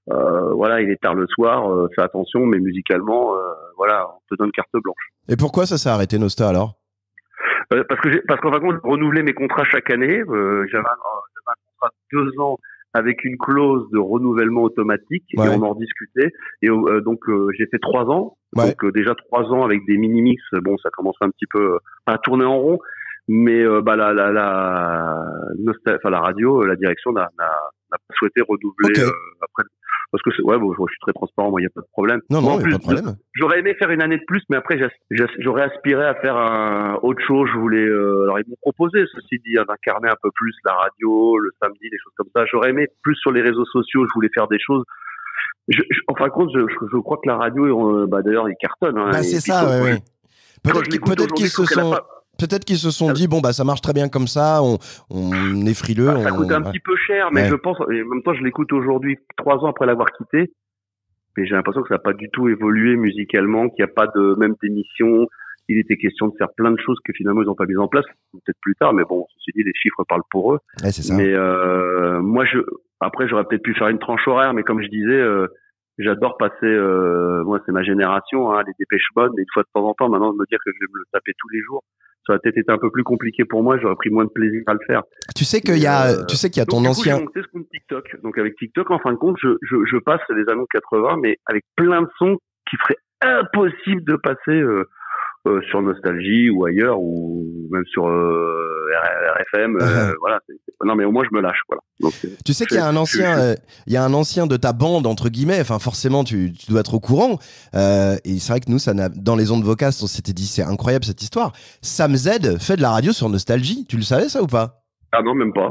voilà, il est tard le soir, fais attention, mais musicalement, voilà, on te donne carte blanche. Et pourquoi ça s'est arrêté Nosta alors? Parce qu'en fin de compte, je renouvelais mes contrats chaque année. J'avais un contrat de 2 ans avec une clause de renouvellement automatique, et on en rediscutait. Et donc j'ai fait 3 ans. Ouais. Donc déjà 3 ans avec des mini-mix. Bon, ça commençait un petit peu à tourner en rond. Mais la radio, la direction n'a pas souhaité renouveler après. Parce que je suis très transparent, moi, il n'y a pas de problème. Non, moi, il n'y a pas de problème. J'aurais aimé faire une année de plus, mais après, j'aurais aspiré à faire autre chose. Je voulais, alors ils m'ont proposé, ceci dit, d'incarner un peu plus la radio, le samedi, des choses comme ça. J'aurais aimé plus sur les réseaux sociaux, je voulais faire des choses. En fin de compte, je crois que la radio, d'ailleurs, ils cartonnent. Hein, c'est ça, oui. Peut-être qu'ils se sont dit, bon, ça marche très bien comme ça, on est frileux. Ça coûte un petit peu cher, mais je pense, et en même temps, je l'écoute aujourd'hui, 3 ans après l'avoir quitté, mais j'ai l'impression que ça n'a pas du tout évolué musicalement, qu'il n'y a pas de même d'émission. Il était question de faire plein de choses que finalement ils n'ont pas mis en place, peut-être plus tard, mais bon, ceci dit, les chiffres parlent pour eux. Ouais, c'est ça. Mais moi, après, j'aurais peut-être pu faire une tranche horaire, mais comme je disais, j'adore passer, moi, c'est ma génération, hein, les Dépêche Mode, mais une fois de temps en temps, maintenant, de me dire que je vais me le taper tous les jours, ça aurait peut-être été un peu plus compliqué pour moi, j'aurais pris moins de plaisir à le faire. Tu sais qu'il y a ton ancien. J'ai monté ce compte TikTok. Donc avec TikTok, en fin de compte, je passe les années 80, mais avec plein de sons qui seraient impossibles de passer sur Nostalgie ou ailleurs, ou même sur RFM. Voilà. Non, mais au moins je me lâche. Voilà. Donc, tu sais qu'il y a un ancien de ta bande entre guillemets. Enfin, forcément, tu dois être au courant. Et c'est vrai que nous, dans les ondes vocastes, on s'était dit c'est incroyable cette histoire. Sam Z fait de la radio sur Nostalgie. Tu le savais ça ou pas? Ah non, même pas.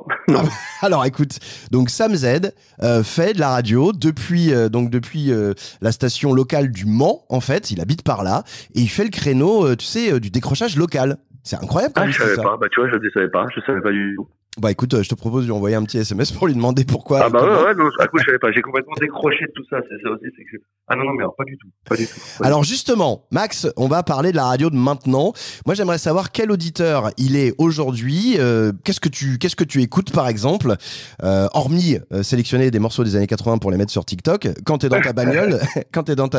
Alors écoute, donc Sam Z fait de la radio depuis la station locale du Mans, en fait, il habite par là, et il fait le créneau, du décrochage local. C'est incroyable quand même. Je savais pas, tu vois, je savais pas du tout. Bah écoute, je te propose de lui envoyer un petit SMS pour lui demander pourquoi. Ah bah ouais, non, à coup, je savais pas. J'ai complètement décroché de tout ça. C'est ça aussi, c'est que ah non, mais alors, pas du tout. Alors justement, Max, on va parler de la radio de maintenant. Moi, j'aimerais savoir quel auditeur il est aujourd'hui. Qu'est-ce que tu écoutes, par exemple, hormis sélectionner des morceaux des années 80 pour les mettre sur TikTok. Quand t'es dans ta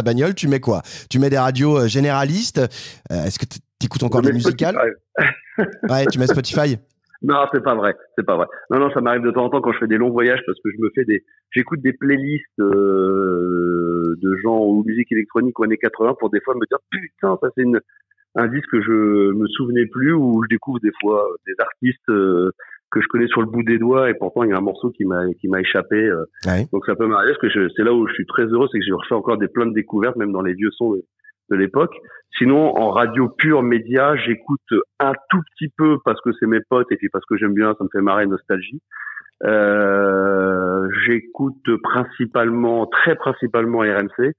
bagnole, tu mets quoi? Tu mets des radios généralistes. Est-ce que t'écoutes encore des musicales? Ouais, tu mets Spotify. Non, c'est pas vrai. Non, ça m'arrive de temps en temps quand je fais des longs voyages parce que j'écoute des playlists de gens ou musique électronique aux années 80 pour des fois me dire putain, ça c'est un disque que je me souvenais plus, ou je découvre des fois des artistes que je connais sur le bout des doigts et pourtant il y a un morceau qui m'a échappé. Ouais. Donc ça peut m'arriver parce que c'est là où je suis très heureux, c'est que j'ai refait encore plein de découvertes même dans les vieux sons de l'époque. Sinon, en radio pure média, j'écoute un tout petit peu parce que c'est mes potes et puis parce que j'aime bien, ça me fait marrer, Nostalgie. J'écoute très principalement RMC.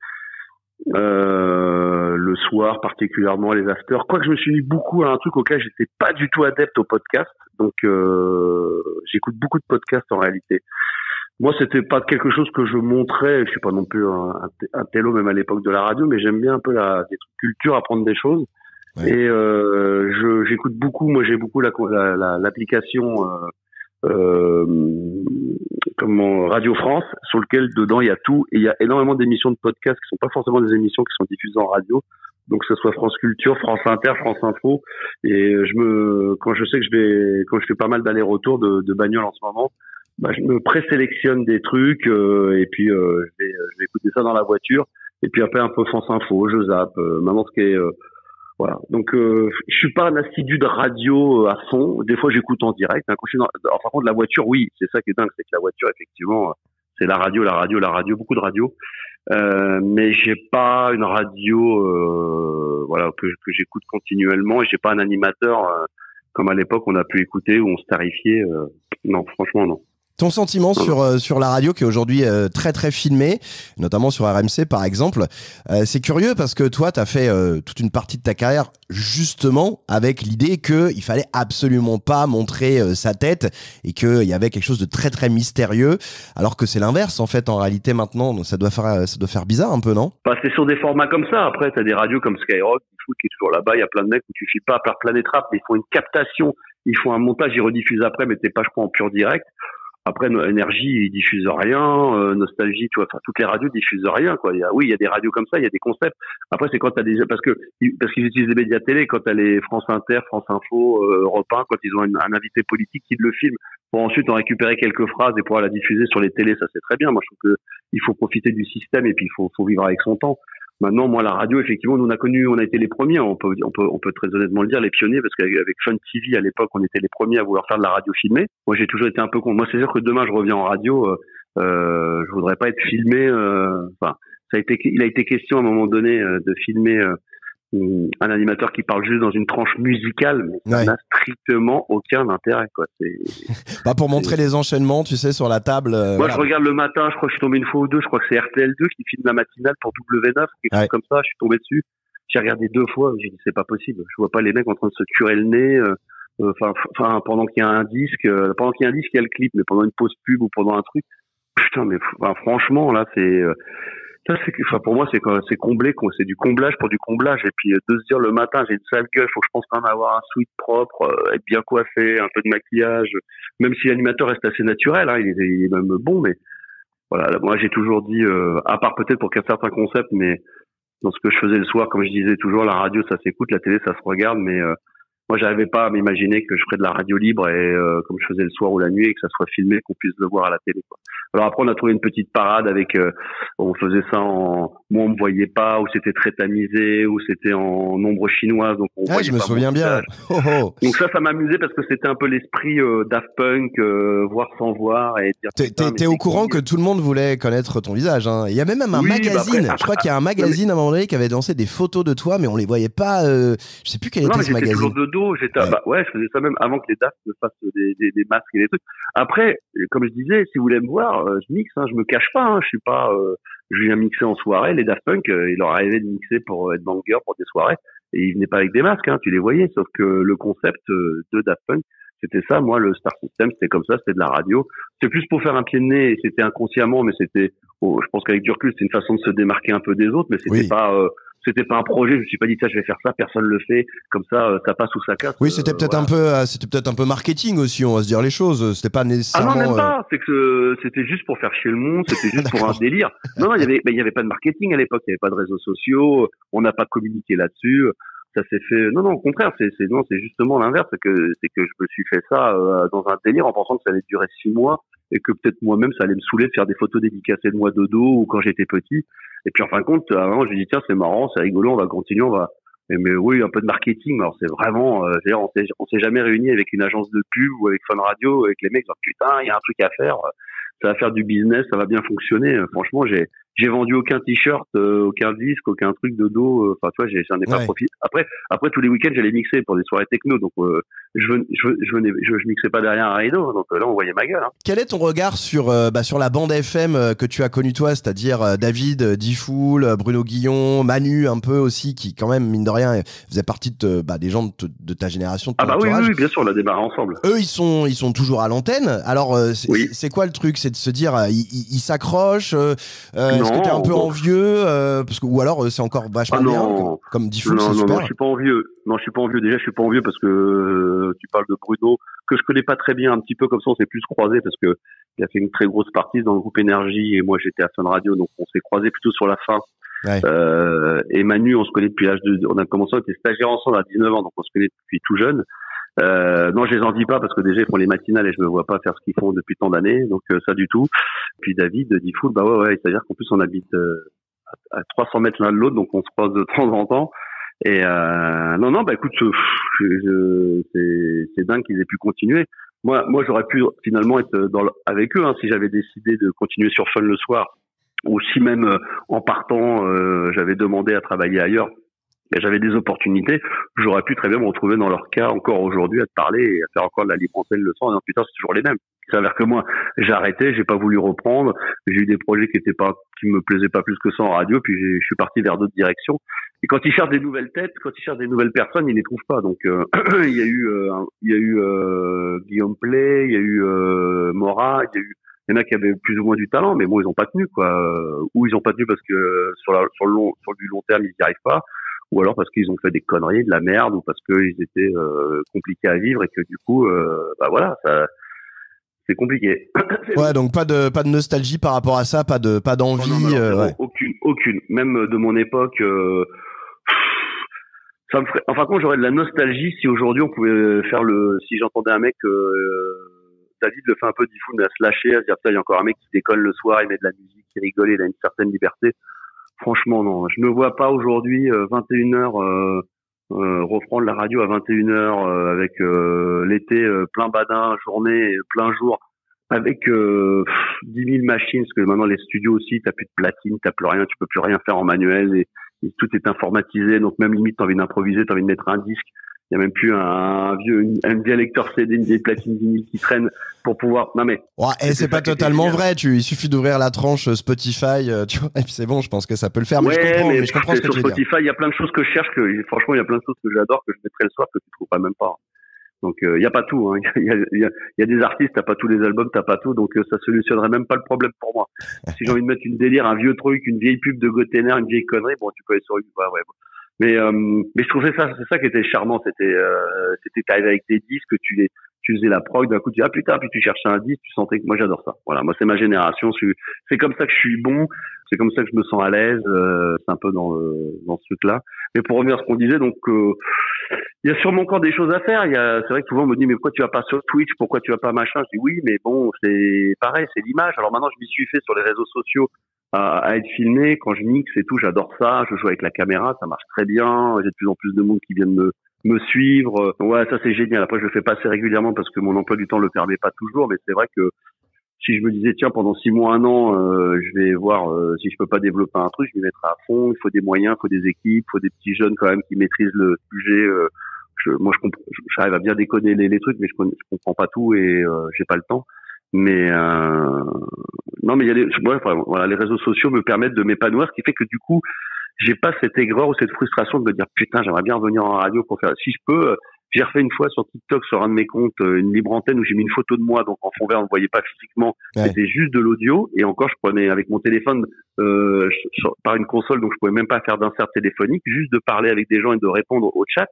Le soir particulièrement, les afters. Quoique je me suis mis beaucoup à un truc auquel j'étais pas du tout adepte au podcast. Donc j'écoute beaucoup de podcasts en réalité. Moi, c'était pas quelque chose que je montrais. Je suis pas non plus un télo même à l'époque de la radio, mais j'aime bien un peu des trucs culture, apprendre des choses. Ouais. Et j'écoute beaucoup. Moi, j'ai beaucoup l'application Radio France, sur lequel dedans il y a tout, et il y a énormément d'émissions de podcasts qui sont pas forcément des émissions qui sont diffusées en radio. Donc que ce soit France Culture, France Inter, France Info. Et quand je fais pas mal d'allers-retours de bagnole en ce moment, je me présélectionne des trucs et puis je vais écouter ça dans la voiture, et puis après un peu France Info, je zappe. Maintenant ce qui est voilà. Donc je suis pas un assidu de radio à fond. Des fois j'écoute en direct. Quand je suis par contre la voiture, oui, c'est ça qui est dingue, c'est que la voiture effectivement c'est la radio, beaucoup de radio. Mais j'ai pas une radio que j'écoute continuellement, et j'ai pas un animateur comme à l'époque on a pu écouter où on se tarifiait. Non, franchement non. Ton sentiment sur la radio qui est aujourd'hui très très filmée, notamment sur RMC par exemple, c'est curieux parce que toi t'as fait toute une partie de ta carrière justement avec l'idée qu'il fallait absolument pas montrer sa tête et qu'il y avait quelque chose de très très mystérieux, alors que c'est l'inverse en fait en réalité maintenant, donc ça doit faire bizarre un peu, non? Bah, c'est sur des formats comme ça. Après t'as des radios comme Skyrock, qui est toujours là-bas, il y a plein de mecs où tu filmes pas par Planète Rap, mais ils font une captation, ils font un montage, ils rediffusent après, mais t'es pas je crois en pur direct. Après, Énergie, ils diffusent rien. Nostalgie, tu vois, enfin, toutes les radios diffusent rien, quoi. Il y a des radios comme ça, il y a des concepts. Après, c'est quand t'as parce qu'ils utilisent les médias télé, quand t'as les France Inter, France Info, Europe 1, quand ils ont un invité politique qui le filme, pour ensuite en récupérer quelques phrases et pouvoir la diffuser sur les télés, ça c'est très bien. Moi, je trouve que il faut profiter du système et puis il faut vivre avec son temps. Maintenant, moi, la radio, effectivement, nous, on a été les premiers, on peut très honnêtement le dire, les pionniers, parce qu'avec Fun TV, à l'époque, on était les premiers à vouloir faire de la radio filmée. Moi, j'ai toujours été un peu con. Moi, c'est sûr que demain, je reviens en radio, je voudrais pas être filmé, enfin, il a été question à un moment donné, de filmer, un animateur qui parle juste dans une tranche musicale, mais ça n'a strictement aucun intérêt, quoi. Pas pour montrer les enchaînements, tu sais, sur la table. Moi, voilà. Je regarde le matin, je crois que je suis tombé une fois ou deux, je crois que c'est RTL2 qui filme la matinale pour W9, quelque chose comme ça, je suis tombé dessus. J'ai regardé 2 fois, j'ai dit c'est pas possible. Je vois pas les mecs en train de se curer le nez, enfin, pendant qu'il y a un disque, il y a le clip, mais pendant une pause pub ou pendant un truc. Putain, mais, franchement, là, pour moi, c'est comblé, quoi. C'est du comblage pour du comblage. Et puis, de se dire le matin, j'ai une sale gueule, faut que je pense quand même avoir un sweat propre, être bien coiffé, un peu de maquillage. Même si l'animateur reste assez naturel, hein, il est même bon, mais voilà. Moi, j'ai toujours dit, à part peut-être pour certains concepts, mais dans ce que je faisais le soir, comme je disais toujours, la radio, ça s'écoute, la télé, ça se regarde, mais, moi, j'arrivais pas à m'imaginer que je ferais de la radio libre et comme je faisais le soir ou la nuit et que ça soit filmé, qu'on puisse le voir à la télé, quoi. Alors après, on a trouvé une petite parade avec, on faisait ça moi on me voyait pas, ou c'était très tamisé, ou c'était en ombre chinoise, donc on voyait je me souviens bien. Donc ça m'amusait parce que c'était un peu l'esprit Daft Punk, voir sans voir et dire. T'es au courant que tout le monde voulait connaître ton visage, hein. Il y a même un magazine. Je crois qu'il y a un magazine à un moment donné qui avait lancé des photos de toi, mais on les voyait pas. Je sais plus quel était ce magazine. Toujours de dos. Je faisais ça même avant que les Daft me fassent des masques et des trucs. Après, comme je disais, si vous voulez me voir, je mixe, hein, je me cache pas, hein, je suis pas, je viens mixer en soirée. Les Daft Punk, il leur arrivait de mixer pour être banger pour des soirées, et ils venaient pas avec des masques, hein, tu les voyais. Sauf que le concept de Daft Punk, c'était ça. Moi, le Star System, c'était comme ça, c'était de la radio. C'était plus pour faire un pied de nez, et c'était inconsciemment, mais c'était, je pense qu'avec du recul, c'était une façon de se démarquer un peu des autres, mais c'était c'était pas un projet, je me suis pas dit, ça, je vais faire ça, personne le fait, comme ça passe ou ça casse. Oui, c'était peut-être un peu marketing aussi, on va se dire les choses. C'était pas nécessairement. Ah non, même pas. C'est que c'était juste pour faire chier le monde, c'était juste pour un délire. Non, il y avait pas de marketing à l'époque, il y avait pas de réseaux sociaux, on n'a pas communiqué là-dessus. Ça s'est fait. Non, au contraire, c'est justement l'inverse, c'est que je me suis fait ça dans un délire en pensant que ça allait durer 6 mois et que peut-être moi-même ça allait me saouler de faire des photos dédicacées de moi de dos ou quand j'étais petit. Et puis en fin de compte, à un moment, je me dis tiens, c'est marrant, c'est rigolo, on va continuer, mais oui, un peu de marketing. Alors c'est vraiment, on s'est jamais réuni avec une agence de pub ou avec Fun Radio, avec les mecs, genre putain, il y a un truc à faire, ça va faire du business, ça va bien fonctionner. Franchement, j'ai vendu aucun t-shirt, aucun disque, aucun truc de dos. Enfin, tu vois, j'en ai pas profité. Après tous les week-ends, j'allais mixer pour des soirées techno, donc je mixais pas derrière un rideau. Donc là, on voyait ma gueule. Hein. Quel est ton regard sur la bande FM que tu as connue toi, c'est-à-dire David, D-Fool, Bruno Guillon, Manu, un peu aussi, qui quand même mine de rien faisait partie de des gens de ta génération. De ton entourage. Oui, bien sûr, on a démarré ensemble. Eux, ils sont toujours à l'antenne. Alors, c'est quoi le truc? C'est de se dire, ils s'accrochent. Est-ce que t'es un peu envieux ou alors c'est encore vachement bien comme D-Fool, c'est super. Non, je suis pas envieux. Non, je suis pas envieux. Déjà, je suis pas envieux parce que tu parles de Bruno, que je connais pas très bien, un petit peu comme ça, on s'est plus croisés parce que il a fait une très grosse partie dans le groupe Énergie et moi j'étais à Fun Radio, donc on s'est croisés plutôt sur la fin. Ouais. Et Manu, on se connaît depuis l'âge de, on a commencé, on était stagiaires ensemble à 19 ans, donc on se connaît depuis tout jeune. Non, je les en dis pas parce que déjà ils font les matinales et je me vois pas faire ce qu'ils font depuis tant d'années, donc ça du tout. Puis David, D-Fool, c'est-à-dire qu'en plus on habite à 300 mètres l'un de l'autre, donc on se croise de temps en temps. Et écoute, c'est dingue qu'ils aient pu continuer. Moi, j'aurais pu finalement être avec eux si j'avais décidé de continuer sur Fun le soir, ou si même en partant, j'avais demandé à travailler ailleurs. Et j'avais des opportunités, j'aurais pu très bien me retrouver dans leur cas encore aujourd'hui à te parler et à faire encore de la libre antenne le soir. Et putain, c'est toujours les mêmes. Ça veut dire que moi, j'ai arrêté, j'ai pas voulu reprendre, j'ai eu des projets qui me plaisaient pas plus que ça en radio, puis je suis parti vers d'autres directions. Et quand ils cherchent des nouvelles têtes, quand ils cherchent des nouvelles personnes, ils les trouvent pas. Donc il y a eu Guillaume Play, il y a eu Mora, il y en a qui avaient plus ou moins du talent, mais bon, ils ont pas tenu quoi. Ou ils ont pas tenu parce que sur du long terme, ils n'y arrivent pas. Ou alors parce qu'ils ont fait des conneries, de la merde, ou parce qu'ils étaient compliqués à vivre et que du coup, bah voilà, ça, c'est compliqué. Ouais, donc pas de nostalgie par rapport à ça, pas d'envie. Non, ouais. aucune. Même de mon époque, ça me ferait. Enfin, quand j'aurais de la nostalgie, si aujourd'hui on pouvait faire si j'entendais un mec, David le fait un peu d'ifou, à se lâcher, à se dire putain, il y a encore un mec qui décolle le soir, il met de la musique, il rigole, il a une certaine liberté. Franchement, non. Je ne vois pas aujourd'hui 21h reprendre la radio à 21h avec l'été plein badin, journée, plein jour, avec 10 000 machines, parce que maintenant les studios aussi, t'as plus de platine, t'as plus rien, tu peux plus rien faire en manuel et tout est informatisé, donc même limite t'as envie d'improviser, t'as envie de mettre un disque. Il y a même plus un vieux lecteur CD, une vieille platine vinyle qui traîne pour pouvoir. Non mais. Ouais, et c'est pas totalement vrai. Il suffit d'ouvrir la tranche Spotify, tu vois, et puis c'est bon. Je pense que ça peut le faire. Mais ouais, je comprends ce que tu veux dire. Sur Spotify, il y a plein de choses que je cherche. Franchement, il y a plein de choses que j'adore que je mettrai le soir que tu trouves pas même pas. Donc il y a pas tout. Hein. Il y a des artistes, t'as pas tous les albums, t'as pas tout. Donc ça solutionnerait même pas le problème pour moi. Si j'ai envie de mettre une délire, un vieux truc, une vieille pub de Gotener, une vieille connerie, bon, tu peux aller sur YouTube. Ouais. Mais je trouvais c'est ça qui était charmant, c'était t'arrivais avec des disques, tu faisais la prog, d'un coup tu dis ah putain, puis tu cherchais un disque, tu sentais que moi j'adore ça. Voilà, moi c'est ma génération, c'est comme ça que je suis bon, c'est comme ça que je me sens à l'aise, c'est un peu dans ce truc-là. Mais pour revenir à ce qu'on disait, donc il y a sûrement encore des choses à faire. C'est vrai que souvent on me dit mais pourquoi tu vas pas sur Twitch, pourquoi tu vas pas machin. Je dis oui, mais bon, c'est pareil, c'est l'image. Alors maintenant je m'y suis fait sur les réseaux sociaux. À être filmé, quand je mixe et tout, j'adore ça, je joue avec la caméra, ça marche très bien, j'ai de plus en plus de monde qui viennent me suivre, ouais, ça c'est génial. Après je le fais pas assez régulièrement parce que mon emploi du temps le permet pas toujours, mais c'est vrai que si je me disais tiens pendant 6 mois, 1 an, je vais voir si je peux pas développer un truc, je m'y mettrai à fond, il faut des moyens, il faut des équipes, il faut des petits jeunes quand même qui maîtrisent le sujet, j'arrive à bien décoder les trucs, mais je comprends pas tout et j'ai pas le temps. Mais non, mais il y a voilà, les réseaux sociaux me permettent de m'épanouir, ce qui fait que du coup, j'ai pas cette aigreur ou cette frustration de me dire putain, j'aimerais bien revenir en radio pour faire. Si je peux, j'ai refait une fois sur TikTok sur un de mes comptes une libre antenne où j'ai mis une photo de moi, donc en fond vert on ne voyait pas physiquement, c'était juste de l'audio et encore je prenais avec mon téléphone par une console, donc je pouvais même pas faire d'insert téléphonique, juste de parler avec des gens et de répondre au chat.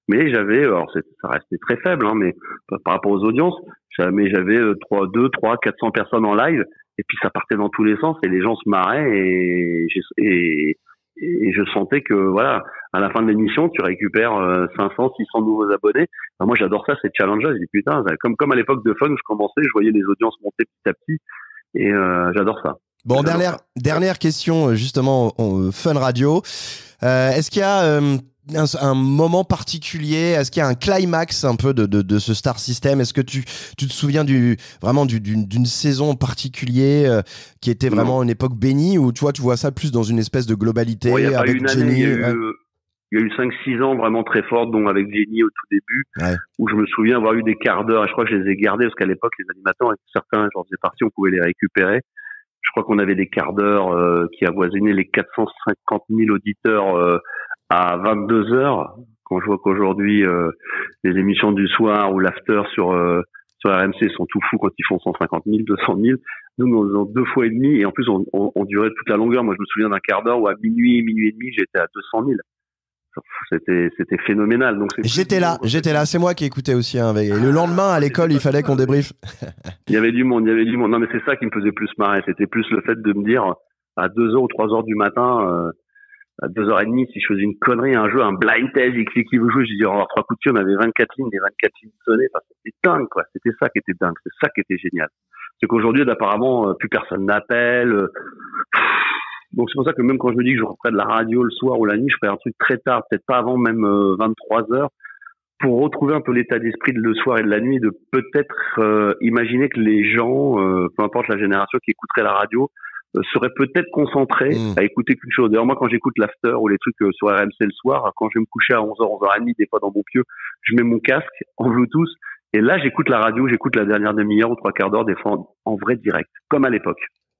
Mais alors ça restait très faible, hein, mais par rapport aux audiences, j'avais 200, 300, 400 personnes en live, et puis ça partait dans tous les sens, et les gens se marraient, et je sentais que, voilà, à la fin de l'émission, tu récupères 500, 600 nouveaux abonnés. Enfin, moi, j'adore ça, c'est challengeant. Je dis, putain, comme à l'époque de Fun, où je commençais, je voyais les audiences monter petit à petit, et j'adore ça. Bon, dernière question, justement, Fun Radio. Est-ce qu'il y a un moment particulier, est-ce qu'il y a un climax un peu de ce Star System? Est-ce que tu te souviens d'une saison particulière qui était vraiment une époque bénie, ou tu vois ça plus dans une espèce de globalité avec Jenny? Il y a eu 5-6 ans vraiment très fortes, dont avec Jenny au tout début, où je me souviens avoir eu des quarts d'heure, et je crois que je les ai gardés, parce qu'à l'époque, les animateurs, certains, j'en faisais partie, on pouvait les récupérer. Je crois qu'on avait des quarts d'heure qui avoisinaient les 450 000 auditeurs à 22h, quand je vois qu'aujourd'hui les émissions du soir ou l'after sur RMC sont tout fous quand ils font 150 000, 200 000. Nous, on faisait 2 fois et demi, et en plus on durait toute la longueur. Moi, je me souviens d'un quart d'heure où à minuit et demi, j'étais à 200 000. C'était phénoménal. Donc j'étais là, c'est moi qui écoutais aussi. Hein, et le lendemain à l'école, il fallait qu'on débriefe. Il y avait du monde. Non, mais c'est ça qui me faisait plus marrer. C'était plus le fait de me dire à 2h ou 3h du matin. À 2h30, si je faisais une connerie, un jeu, un blind test, qui veut jouer, je disais, alors 3 coups de pied, on avait 24 lignes, les 24 lignes sonnaient, enfin, c'était dingue, quoi. C'était ça qui était dingue, c'est ça qui était génial. C'est qu'aujourd'hui, apparemment, plus personne n'appelle. Donc c'est pour ça que même quand je me dis que je referais de la radio le soir ou la nuit, je ferais un truc très tard, peut-être pas avant même 23h, pour retrouver un peu l'état d'esprit de le soir et de la nuit, de peut-être imaginer que les gens, peu importe la génération qui écouterait la radio, serait peut-être concentré à écouter qu'une chose. D'ailleurs, moi, quand j'écoute l'after ou les trucs sur RMC le soir, quand je vais me coucher à 11h, 11h30, des fois dans mon pieu, je mets mon casque en Bluetooth et là, j'écoute la radio, j'écoute la dernière demi-heure ou 3/4 d'heure, des fois en vrai direct, comme à l'époque.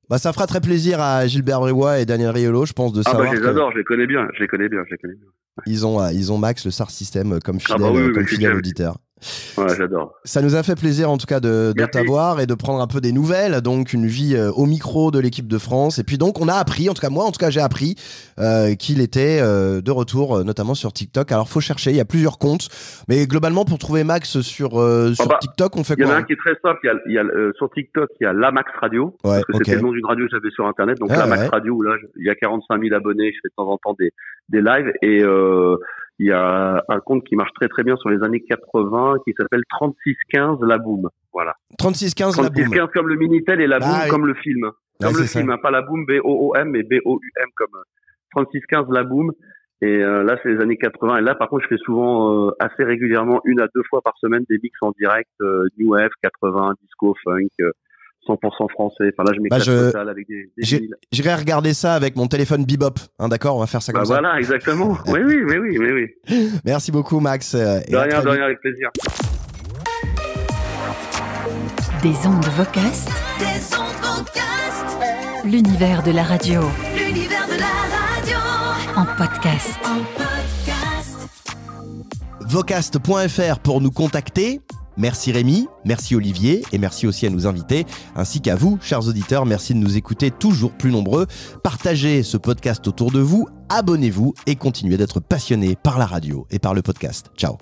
Bah, ça fera très plaisir à Gilbert Bribois et Daniel Riolo, je pense, de savoir. Je les adore, je les connais bien. Ils ont Max, le SAR System, comme fidèle, comme fidèle auditeur. Ouais, j'adore. Ça nous a fait plaisir en tout cas de t'avoir et de prendre un peu des nouvelles, donc une vie au micro de l'équipe de France. Et puis donc on a appris, en tout cas j'ai appris qu'il était de retour notamment sur TikTok. Alors faut chercher, il y a plusieurs comptes, mais globalement pour trouver Max sur TikTok, on fait quoi? Il y en a un qui est très simple, sur TikTok il y a la Max Radio, parce que c'était le nom d'une radio que j'avais sur internet, donc Max Radio, où là il y a 45 000 abonnés, je fais de temps en temps des lives et il y a un compte qui marche très très bien sur les années 80 qui s'appelle 3615 La Boom. Voilà. 3615 La Boom. 3615 comme le Minitel et La Boom comme le film. Comme le film, pas La Boom B-O-O-M mais B-O-U-M comme 3615 La Boom. Et là c'est les années 80. Et là par contre je fais souvent assez régulièrement 1 à 2 fois par semaine des mix en direct New Wave, 80, disco, funk. 100% français. Enfin là, je m'éclate total avec des j'irai regarder ça avec mon téléphone Bebop. Hein, d'accord, on va faire ça comme ça. Voilà, exactement. Oui. Merci beaucoup, Max. De rien, avec plaisir. Des ondes Vocast. L'univers de la radio. En podcast. Vocast.fr pour nous contacter. Merci Rémi, merci Olivier et merci aussi à nos invités, ainsi qu'à vous, chers auditeurs. Merci de nous écouter toujours plus nombreux. Partagez ce podcast autour de vous, abonnez-vous et continuez d'être passionnés par la radio et par le podcast. Ciao.